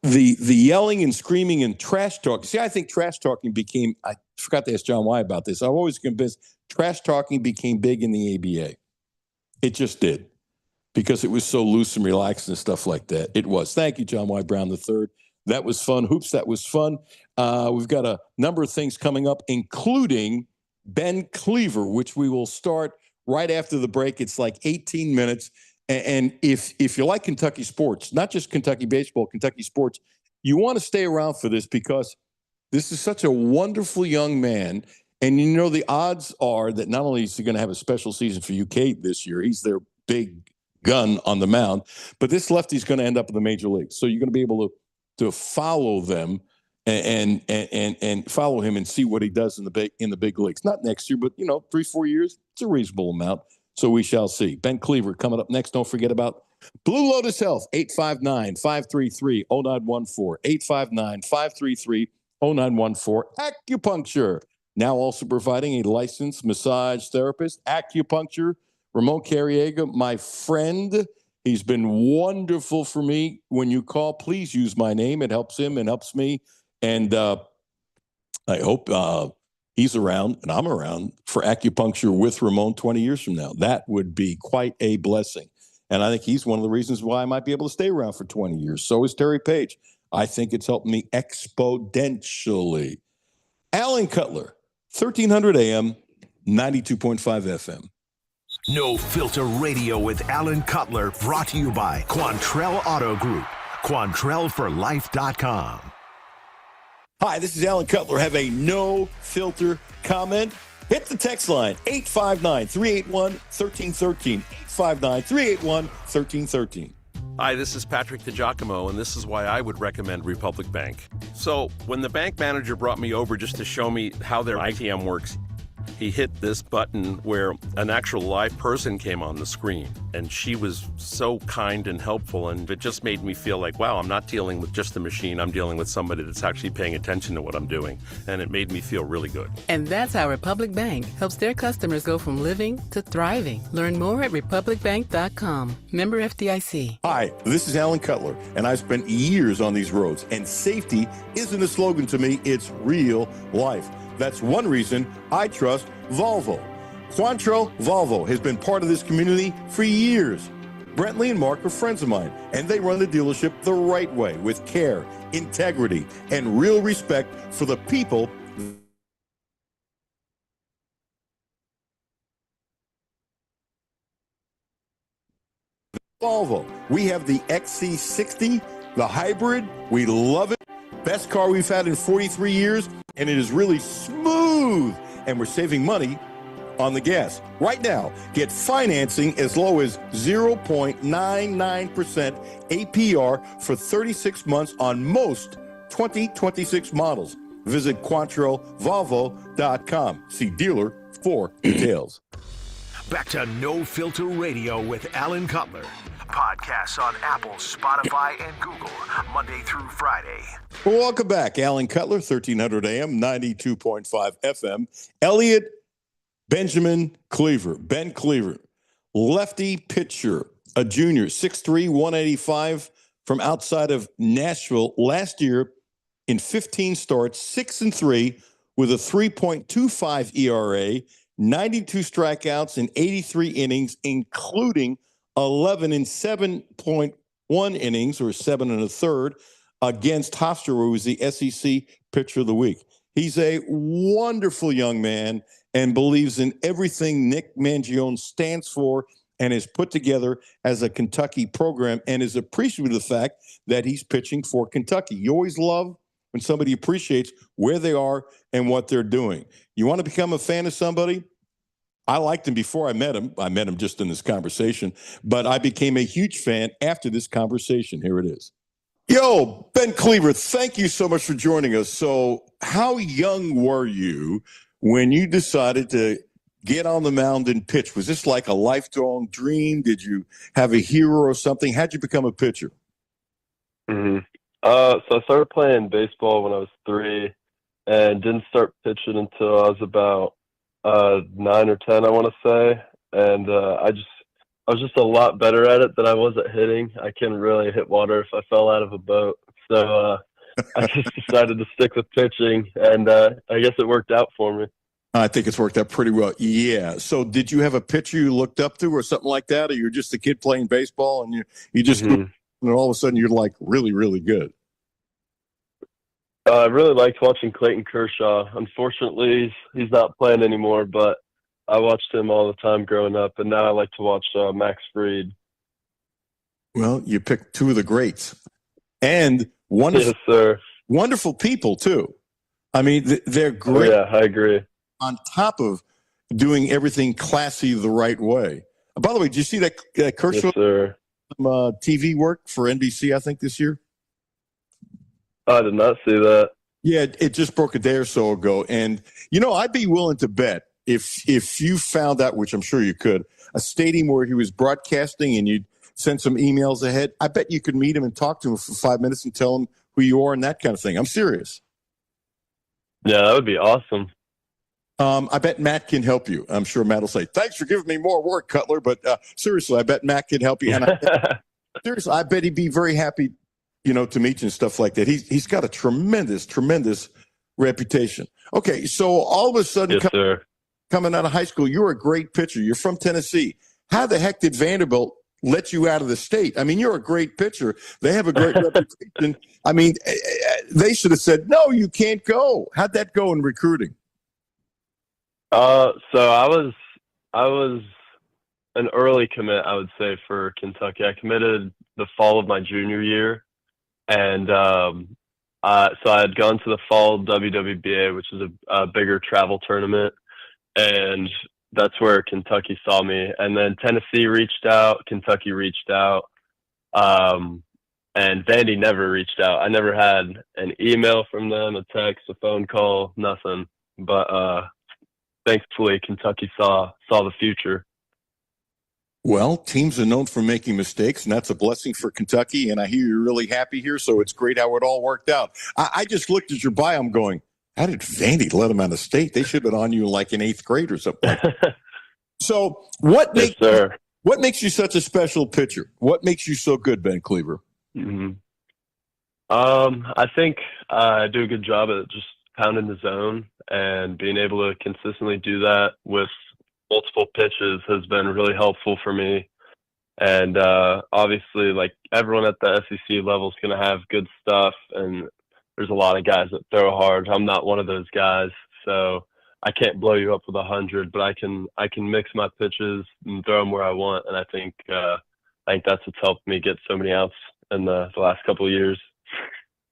yelling and screaming and trash talk. See, I think trash talking became, I forgot to ask John why about this. I'm always convinced trash talking became big in the ABA. It just did, because it was so loose and relaxed and stuff like that. It was. Thank you, John Y. Brown III. That was fun. Hoops, that was fun. We've got a number of things coming up, including Ben Cleaver, which we will start right after the break. It's like 18 minutes. And if you like Kentucky sports, not just Kentucky baseball, Kentucky sports, you want to stay around for this, because this is such a wonderful young man. And, you know, the odds are that not only is he going to have a special season for UK this year, he's their big gun on the mound, but this lefty's going to end up in the major leagues. So you're going to be able to follow them and follow him and see what he does in the big leagues. Not next year, but, you know, 3-4 years. It's a reasonable amount. So we shall see. Ben Cleaver coming up next. Don't forget about Blue Lotus Health, 859-533-0914, 859-533-0914. Acupuncture, now also providing a licensed massage therapist. Acupuncture, Ramon Carriega, my friend. He's been wonderful for me. When you call, please use my name. It helps him and helps me. And I hope he's around and I'm around for acupuncture with Ramon 20 years from now. That would be quite a blessing. And I think he's one of the reasons why I might be able to stay around for 20 years. So is Terry Page. I think it's helped me exponentially. Alan Cutler, 1300 AM, 92.5 FM. No Filter Radio with Alan Cutler, brought to you by Quantrell Auto Group. QuantrellForLife.com. Hi, this is Alan Cutler. Have a no-filter comment? Hit the text line, 859-381-1313, 859-381-1313. Hi, this is Patrick DiGiacomo, and this is why I would recommend Republic Bank. So, when the bank manager brought me over just to show me how their ITM works, he hit this button where an actual live person came on the screen, and she was so kind and helpful, and it just made me feel like, wow, I'm not dealing with just a machine, I'm dealing with somebody that's actually paying attention to what I'm doing, and it made me feel really good. And that's how Republic Bank helps their customers go from living to thriving. Learn more at republicbank.com. Member FDIC. Hi, this is Alan Cutler, and I've spent years on these roads, and safety isn't a slogan to me, it's real life. That's one reason I trust Volvo. Quantrill Volvo has been part of this community for years. Brentley and Mark are friends of mine, and they run the dealership the right way with care, integrity, and real respect for the people. Volvo. We have the XC60, the hybrid. We love it. Best car we've had in 43 years, and it is really smooth. And we're saving money on the gas. Right now, get financing as low as 0.99% APR for 36 months on most 2026 models. Visit QuantrillVolvo.com. See dealer for details. Back to No Filter Radio with Alan Cutler. Podcasts on Apple, Spotify, and Google, Monday through Friday. Welcome back. Alan Cutler, 1300 AM, 92.5 FM. Elliot Benjamin Cleaver, Ben Cleaver, lefty pitcher, a junior, 6'3", 185 from outside of Nashville. Last year, in 15 starts, 6-3 with a 3.25 ERA, 92 strikeouts in 83 innings, including 11 in 7.1 innings, or 7 1/3, against Hofstra, who was the SEC Pitcher of the Week. He's a wonderful young man and believes in everything Nick Mangione stands for and is put together as a Kentucky program, and is appreciative of the fact that he's pitching for Kentucky. You always love when somebody appreciates where they are and what they're doing. You want to become a fan of somebody? I liked him before I met him. I met him just in this conversation, but I became a huge fan after this conversation. Here it is. Yo, Ben Cleaver, thank you so much for joining us. So how young were you when you decided to get on the mound and pitch? Was this like a lifelong dream? Did you have a hero or something? How'd you become a pitcher? So I started playing baseball when I was 3 and didn't start pitching until I was about 9 or 10, I want to say. And I was just a lot better at it than I was at hitting. I couldn't really hit water if I fell out of a boat. So I just decided to stick with pitching, and I guess it worked out for me. I think it's worked out pretty well. Yeah. So did you have a pitcher you looked up to or something like that? Or you're just a kid playing baseball and you just, and all of a sudden you're like really, really good? I really liked watching Clayton Kershaw. Unfortunately, he's not playing anymore, but I watched him all the time growing up, and now I like to watch Max Fried. Well, you picked two of the greats. And wonderful, yes, sir. Wonderful people, too. I mean, they're great. Oh, yeah, I agree. On top of doing everything classy the right way. By the way, did you see that Kershaw TV work for NBC, I think, this year? I did not see that. Yeah, it just broke a day or so ago. And, I'd be willing to bet if you found out, which I'm sure you could, a stadium where he was broadcasting and you'd send some emails ahead, I bet you could meet him and talk to him for 5 minutes and tell him who you are and that kind of thing. I'm serious. Yeah, that would be awesome. I bet Matt can help you. I'm sure Matt will say, thanks for giving me more work, Cutler. But seriously, I bet Matt can help you. And seriously, I bet he'd be very happy, to meet you and stuff like that. He's got a tremendous, tremendous reputation. Okay, so all of a sudden, coming out of high school, you're a great pitcher. You're from Tennessee. How the heck did Vanderbilt let you out of the state? I mean, you're a great pitcher. They have a great reputation. I mean, they should have said, no, you can't go. How'd that go in recruiting? So I was an early commit, I would say, for Kentucky. I committed the fall of my junior year, and so I had gone to the fall WWBA, which is a bigger travel tournament, and that's where Kentucky saw me. And then Tennessee reached out, Kentucky reached out, and Vandy never reached out. I never had an email from them, a text, a phone call, nothing. But thankfully Kentucky saw the future. Well, teams are known for making mistakes, and that's a blessing for Kentucky. And I hear you're really happy here, so it's great how it all worked out. I just looked at your bio. I'm going, how did Vandy let them out of state? They should have been on you like in 8th grade or something like that. So what makes you such a special pitcher? What makes you so good, Ben Cleaver? Mm-hmm. I think I do a good job at just pounding the zone, and being able to consistently do that with multiple pitches has been really helpful for me. And obviously, like, everyone at the SEC level is going to have good stuff, and there's a lot of guys that throw hard. I'm not one of those guys, so I can't blow you up with 100, but I can mix my pitches and throw them where I want. And I think that's what's helped me get so many outs in the last couple of years.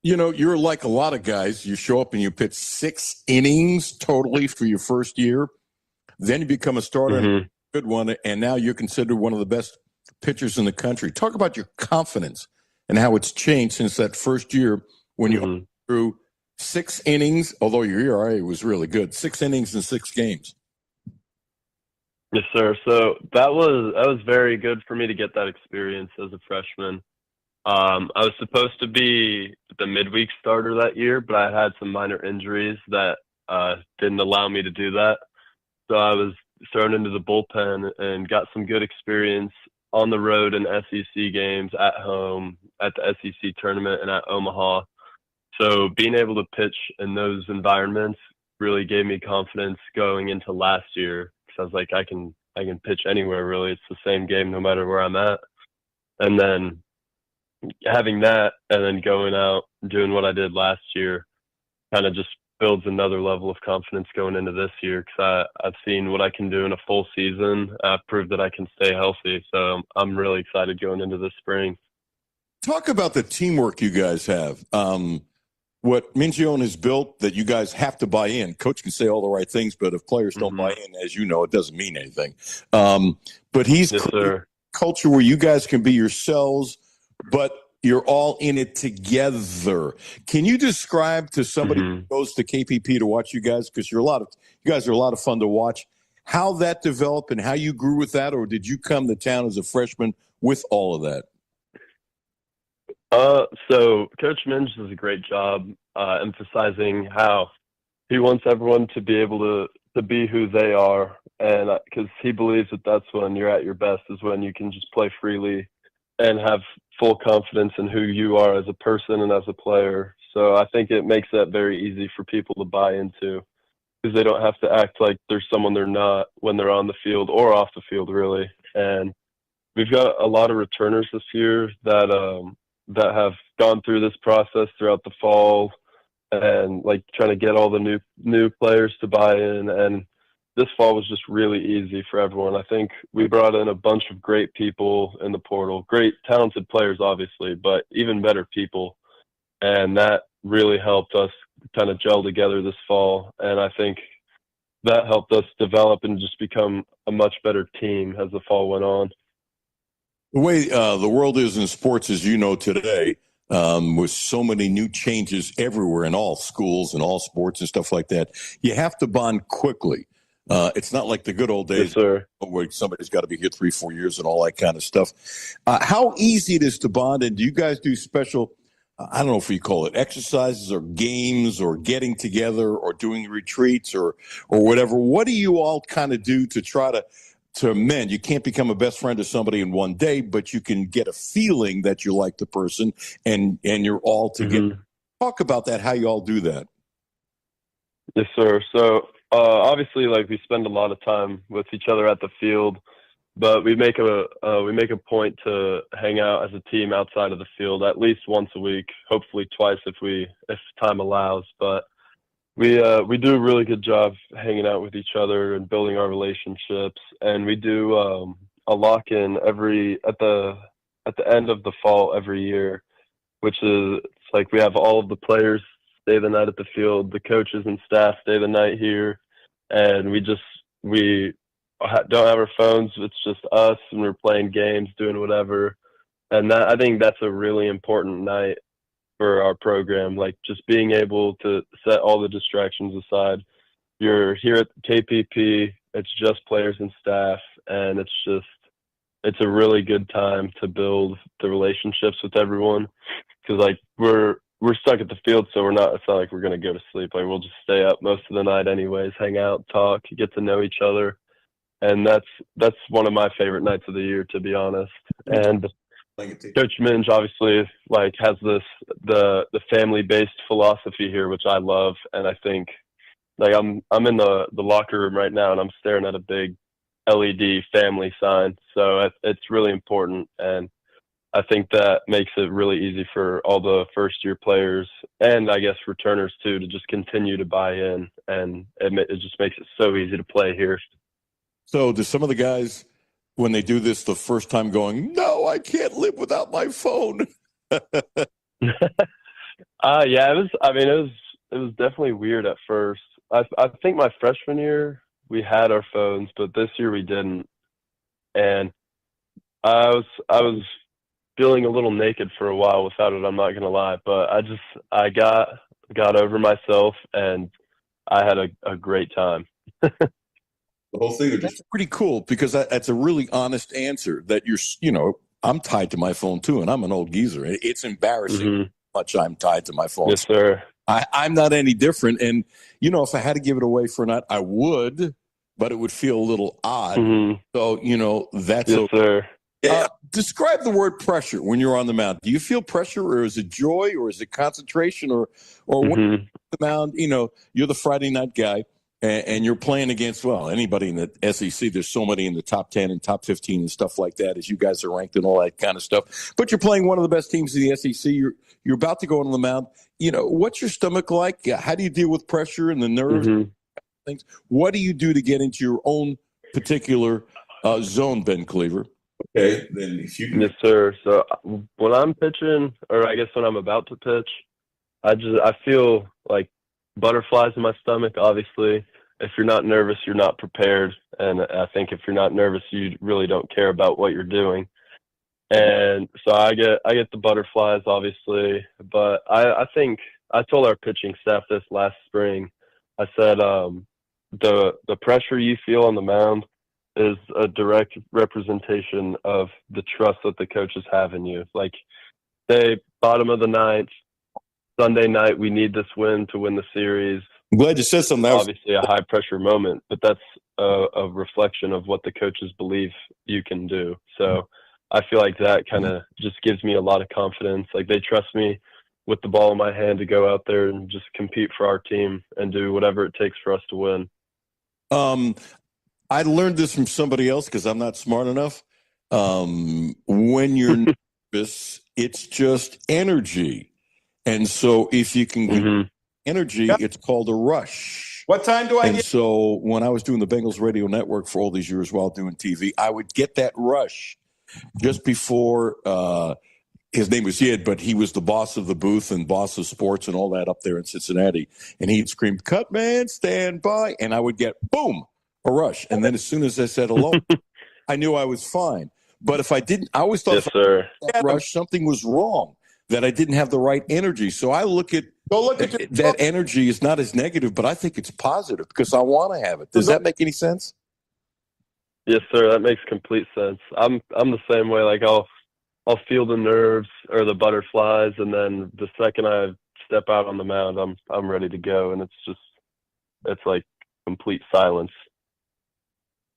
You know, you're like a lot of guys. You show up and you pitch 6 innings totally for your first year. Then you become a starter, and a good one, and now you're considered one of the best pitchers in the country. Talk about your confidence and how it's changed since that first year when you threw 6 innings, although your ERA was really good, 6 innings in 6 games. Yes, sir. So that was very good for me to get that experience as a freshman. I was supposed to be the midweek starter that year, but I had some minor injuries that didn't allow me to do that. So I was thrown into the bullpen and got some good experience on the road in SEC games, at home, at the SEC tournament, and at Omaha. So being able to pitch in those environments really gave me confidence going into last year, because I was like, I can pitch anywhere, really. It's the same game no matter where I'm at. And then having that and then going out and doing what I did last year kind of just builds another level of confidence going into this year, because I've seen what I can do in a full season. I've proved that I can stay healthy. So I'm really excited going into this spring. Talk about the teamwork you guys have. What Mingione has built that you guys have to buy in. Coach can say all the right things, but if players don't buy in, as you know, it doesn't mean anything. But he's created a culture where you guys can be yourselves, but you're all in it together. Can you describe to somebody who goes to KPP to watch you guys, because you guys are a lot of fun to watch, how that developed and how you grew with that, or did you come to town as a freshman with all of that? So Coach Minge does a great job emphasizing how he wants everyone to be able to be who they are, and because he believes that that's when you're at your best, is when you can just play freely and have full confidence in who you are as a person and as a player. So I think it makes that very easy for people to buy into, because they don't have to act like there's someone they're not when they're on the field or off the field, really. And we've got a lot of returners this year that have gone through this process throughout the fall, and like trying to get all the new players to buy in. And this fall was just really easy for everyone. I think we brought in a bunch of great people in the portal, great talented players, obviously, but even better people. And that really helped us kind of gel together this fall. And I think that helped us develop and just become a much better team as the fall went on. The way the world is in sports, as you know today, with so many new changes everywhere in all schools and all sports and stuff like that, you have to bond quickly. It's not like the good old days where somebody's got to be here 3-4 years and all that kind of stuff. How easy it is to bond, and do you guys do special, I don't know if you call it exercises or games or getting together or doing retreats or whatever? What do you all kind of do to try to mend? You can't become a best friend to somebody in one day, but you can get a feeling that you like the person and you're all together. Talk about that, how you all do that. Yes, sir. So obviously, like, we spend a lot of time with each other at the field, but we make a point to hang out as a team outside of the field at least once a week, hopefully twice if time allows. But we do a really good job hanging out with each other and building our relationships. And we do a lock-in at the end of the fall every year, which is, it's like we have all of the players stay the night at the field, the coaches and staff stay the night here, and we don't have our phones. It's just us, and we're playing games, doing whatever. And I think that's a really important night for our program, like just being able to set all the distractions aside you're here at KPP. It's just players and staff, and it's a really good time to build the relationships with everyone. Because like we're stuck at the field, so it's not like we're gonna go to sleep. Like we'll just stay up most of the night anyways, hang out, talk, get to know each other, and that's one of my favorite nights of the year, to be honest. And Coach Minge obviously like has the family based philosophy here, which I love, and I think like I'm in the locker room right now, and I'm staring at a big LED family sign, so it's really important, and I think that makes it really easy for all the first year players and I guess returners too to just continue to buy in, and it just makes it so easy to play here. So do some of the guys, when they do this the first time, going, no, I can't live without my phone? Yeah, it was definitely weird at first. I think my freshman year we had our phones, but this year we didn't. And I was feeling a little naked for a while without it, I'm not gonna lie. But I got over myself, and I had a great time. The whole thing. That's pretty cool, because that's a really honest answer that I'm tied to my phone too, and I'm an old geezer. It's embarrassing how much I'm tied to my phone. Yes, sir. I'm not any different. And, if I had to give it away for a night, I would, but it would feel a little odd. So, that's yes, sir. Describe the word pressure when you're on the mound. Do you feel pressure, or is it joy, or is it concentration, or when you're on the mound, you're the Friday night guy, and you're playing against, anybody in the SEC. There's so many in the top 10 and top 15 and stuff like that, as you guys are ranked and all that kind of stuff. But you're playing one of the best teams in the SEC. You're about to go on the mound. What's your stomach like? How do you deal with pressure and the nerves? Things. What do you do to get into your own particular zone, Ben Cleaver? Okay, then if you can. Yes, sir. So when I'm pitching, or I guess when I'm about to pitch, I feel like butterflies in my stomach. Obviously, if you're not nervous, you're not prepared, and I think if you're not nervous, you really don't care about what you're doing. And so I get the butterflies, obviously, but I think I told our pitching staff this last spring. I said the pressure you feel on the mound is a direct representation of the trust that the coaches have in you. Like, say, bottom of the ninth, Sunday night, we need this win to win the series. I'm glad you said something. Obviously a high pressure moment, but that's a reflection of what the coaches believe you can do. So I feel like that kind of just gives me a lot of confidence. Like, they trust me with the ball in my hand to go out there and just compete for our team and do whatever it takes for us to win. I learned this from somebody else because I'm not smart enough. When you're nervous, it's just energy. And so if you can get energy, it's called a rush. What time do I get? So when I was doing the Bengals radio network for all these years while doing TV, I would get that rush just before his name was Yid, but he was the boss of the booth and boss of sports and all that up there in Cincinnati. And he'd scream, "Cut man, stand by." And I would get, boom, a rush. And then as soon as I said hello, I knew I was fine. But if I didn't, I always thought yes, sir. that rush, something was wrong, that I didn't have the right energy. So I look at that energy is not as negative, but I think it's positive because I want to have it. Does that make any sense? Yes, sir. That makes complete sense. I'm the same way. Like, I'll feel the nerves or the butterflies, and then the second I step out on the mound, I'm ready to go, and it's like complete silence.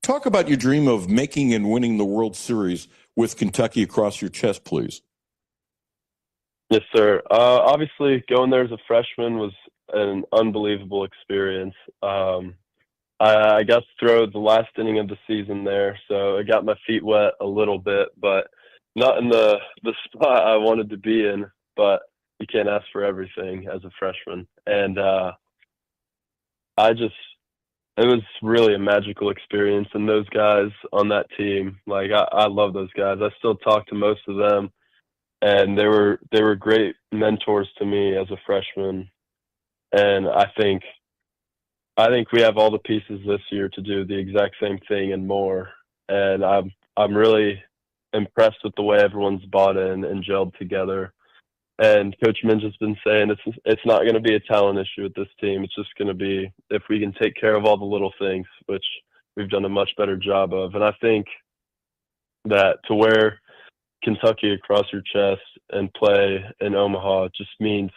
Talk about your dream of making and winning the World Series with Kentucky across your chest, please. Yes, sir. Obviously, going there as a freshman was an unbelievable experience. I got to throw the last inning of the season there, so I got my feet wet a little bit, but not in the spot I wanted to be in. But you can't ask for everything as a freshman. And it was really a magical experience. And those guys on that team, like, I love those guys. I still talk to most of them. And they were great mentors to me as a freshman. And I think we have all the pieces this year to do the exact same thing and more. And I'm really impressed with the way everyone's bought in and gelled together. And Coach Minge has been saying it's not going to be a talent issue with this team. It's just going to be if we can take care of all the little things, which we've done a much better job of. And I think that to wear Kentucky across your chest and play in Omaha just means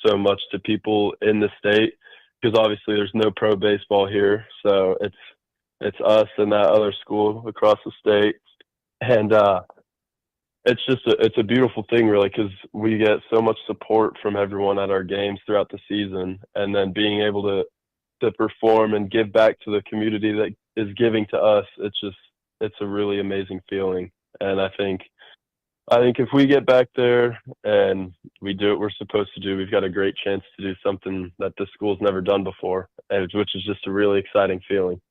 so much to people in the state, because obviously there's no pro baseball here. So it's us and that other school across the state. And it's a beautiful thing, really, because we get so much support from everyone at our games throughout the season, and then being able to perform and give back to the community that is giving to us. It's a really amazing feeling. And I think if we get back there and we do what we're supposed to do, we've got a great chance to do something that this school's never done before, which is just a really exciting feeling.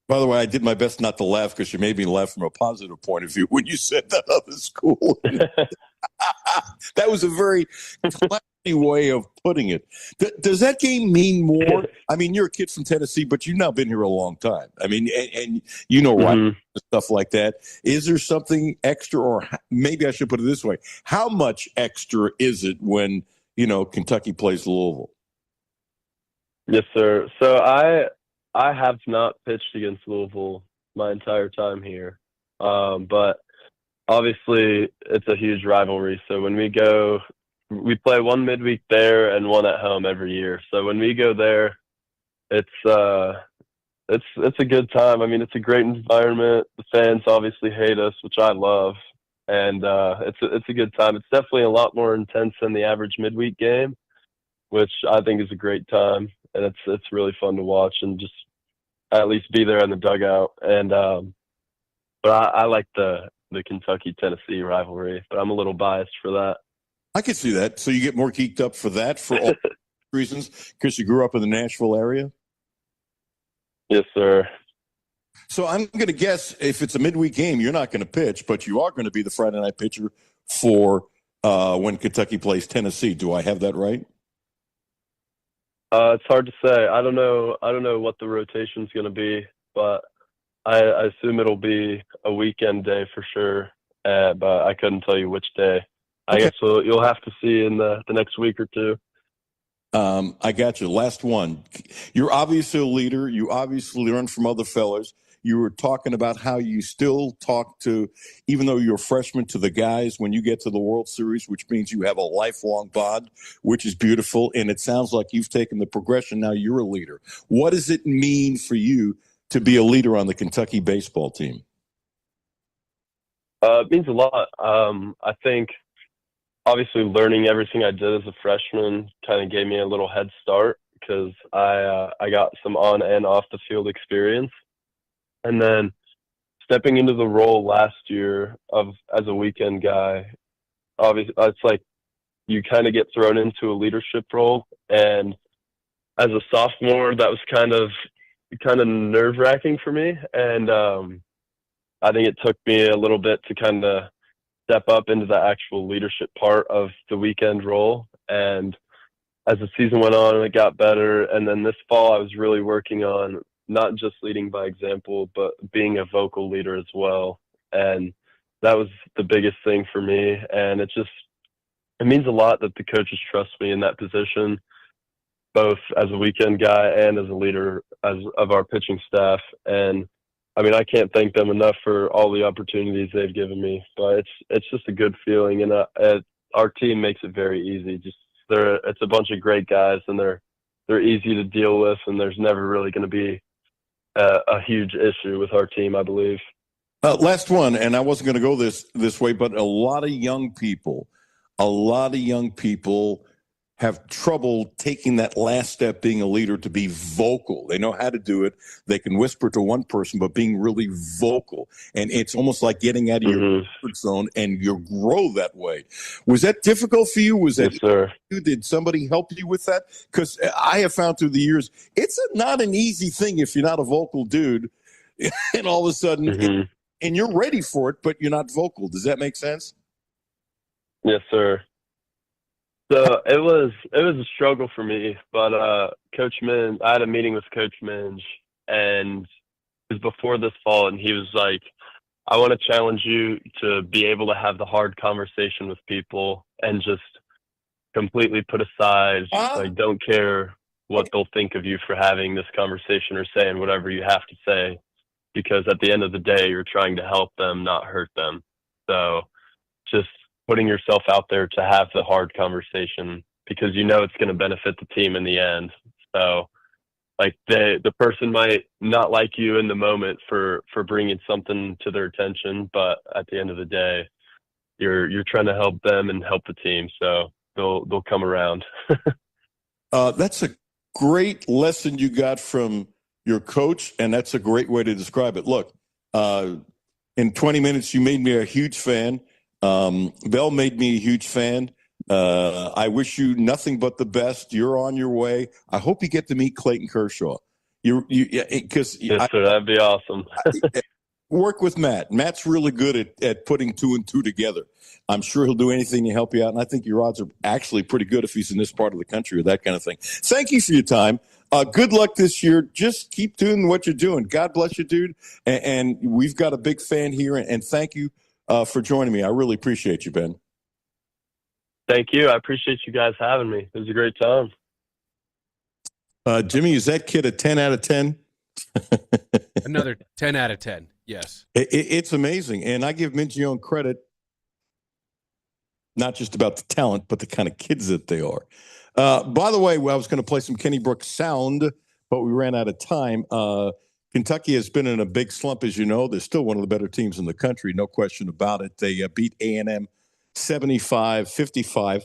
By the way, I did my best not to laugh because you made me laugh from a positive point of view when you said that other school. That was a very classy way of putting it. Does that game mean more? I mean, you're a kid from Tennessee, but you've now been here a long time. I mean, and you know, right, stuff like that. Is there something extra, or maybe I should put it this way: how much extra is it when Kentucky plays Louisville? Yes, sir. So I have not pitched against Louisville my entire time here, but obviously it's a huge rivalry. So when we play one midweek there and one at home every year. So when we go there, it's a good time. I mean, it's a great environment. The fans obviously hate us, which I love, and it's a good time. It's definitely a lot more intense than the average midweek game, which I think is a great time, and it's really fun to watch and just at least be there in the dugout. And but I like the Kentucky-Tennessee rivalry, but I'm a little biased for that. I can see that. So you get more geeked up for that for all reasons because you grew up in the Nashville area? Yes, sir. So I'm going to guess if it's a midweek game, you're not going to pitch, but you are going to be the Friday night pitcher for when Kentucky plays Tennessee. Do I have that right? It's hard to say. I don't know what the rotation's going to be, but I assume it'll be a weekend day for sure. But I couldn't tell you which day. I guess you'll have to see in the next week or two. I got you. Last one. You're obviously a leader. You obviously learn from other fellas. You were talking about how you still talk to, even though you're a freshman, to the guys when you get to the World Series, which means you have a lifelong bond, which is beautiful. And it sounds like you've taken the progression. Now you're a leader. What does it mean for you to be a leader on the Kentucky baseball team? It means a lot. I think obviously learning everything I did as a freshman kind of gave me a little head start because I got some on and off the field experience. And then stepping into the role last year as a weekend guy, obviously it's like you kind of get thrown into a leadership role. And as a sophomore, that was kind of nerve-wracking for me. And I think it took me a little bit to kind of step up into the actual leadership part of the weekend role. And as the season went on, it got better. And then this fall, I was really working on not just leading by example, but being a vocal leader as well. And that was the biggest thing for me. And it means a lot that the coaches trust me in that position, both as a weekend guy and as a leader of our pitching staff. And I mean, I can't thank them enough for all the opportunities they've given me, but it's just a good feeling. And our team makes it very easy. It's a bunch of great guys, and they're easy to deal with, and there's never really going to be a huge issue with our team, I believe. Last one, and I wasn't going to go this way, but a lot of young people have trouble taking that last step, being a leader, to be vocal. They know how to do it. They can whisper to one person, but being really vocal. And it's almost like getting out of your comfort zone, and you grow that way. Was that difficult for you? Was that, yes, sir. Did somebody help you with that? Because I have found through the years, it's not an easy thing if you're not a vocal dude. And all of a sudden, and you're ready for it, but you're not vocal. Does that make sense? Yes, sir. So it was a struggle for me, but Coach Minge, I had a meeting with Coach Minge, and it was before this fall, and he was like, I want to challenge you to be able to have the hard conversation with people and just completely put aside. Ah. Like, don't care what they'll think of you for having this conversation or saying whatever you have to say, because at the end of the day, you're trying to help them, not hurt them. So just putting yourself out there to have the hard conversation, because you know it's going to benefit the team in the end. So like the person might not like you in the moment for bringing something to their attention, but at the end of the day, you're trying to help them and help the team. So they'll come around. That's a great lesson you got from your coach, and that's a great way to describe it. Look, in 20 minutes, you made me a huge fan. Bell made me a huge fan. I wish you nothing but the best. You're on your way. I hope you get to meet Clayton Kershaw. Because Yes, sir, that'd be awesome. Work with Matt. Matt's really good at putting 2 and 2 together. I'm sure he'll do anything to help you out, and I think your odds are actually pretty good if he's in this part of the country or that kind of thing. Thank you for your time. Good luck this year. Just keep doing what you're doing. God bless you, dude. And we've got a big fan here, and thank you for joining me. I really appreciate you, Ben. Thank you. I appreciate you guys having me. It was a great time. Jimmy, is that kid a 10 out of 10? Another 10 out of 10. Yes. It's amazing. And I give Mingione credit, not just about the talent, but the kind of kids that they are. By the way, I was going to play some Kenny Brooks sound, but we ran out of time. Kentucky has been in a big slump, as you know. They're still one of the better teams in the country, no question about it. They beat A&M 75-55.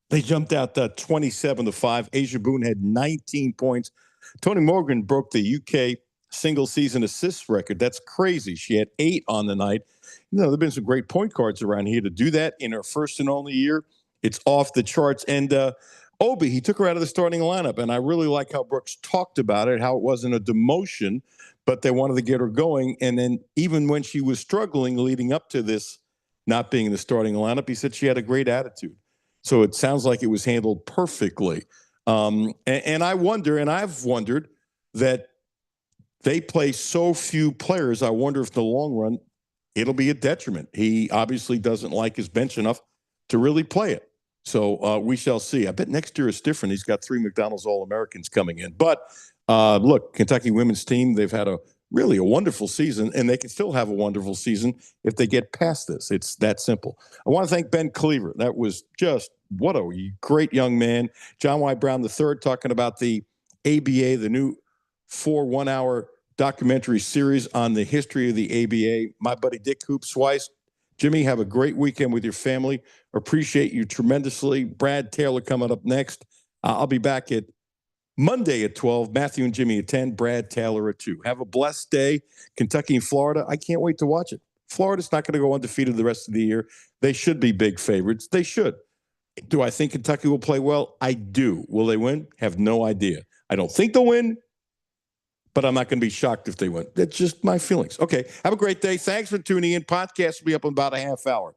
They jumped out 27-5. Asia Boone had 19 points. Tony Morgan broke the UK single-season assists record. That's crazy. She had 8 on the night. You know, there have been some great point guards around here. To do that in her first and only year, it's off the charts. And Obi, he took her out of the starting lineup, and I really like how Brooks talked about it, how it wasn't a demotion, but they wanted to get her going. And then even when she was struggling leading up to this not being in the starting lineup, he said she had a great attitude. So it sounds like it was handled perfectly. And I wonder, and I've wondered, that they play so few players. I wonder if in the long run it'll be a detriment. He obviously doesn't like his bench enough to really play it. So we shall see. I bet next year is different. He's got 3 McDonald's All-Americans coming in. But look, Kentucky women's team, they've had a wonderful season, and they can still have a wonderful season if they get past this. It's that simple. I want to thank Ben Cleaver. That was just what a great young man. John Y. Brown III talking about the ABA, the new 4 one-hour documentary series on the history of the ABA. My buddy Dick Hoops Weiss. Jimmy, have a great weekend with your family. Appreciate you tremendously. Brad Taylor coming up next. I'll be back at Monday at 12, Matthew and Jimmy at 10, Brad Taylor at 2. Have a blessed day. Kentucky and Florida, I can't wait to watch it. Florida's not going to go undefeated the rest of the year. They should be big favorites. They should. Do I think Kentucky will play well? I do. Will they win? Have no idea. I don't think they'll win, but I'm not going to be shocked if they win. That's just my feelings. Okay, have a great day. Thanks for tuning in. Podcast will be up in about a half hour.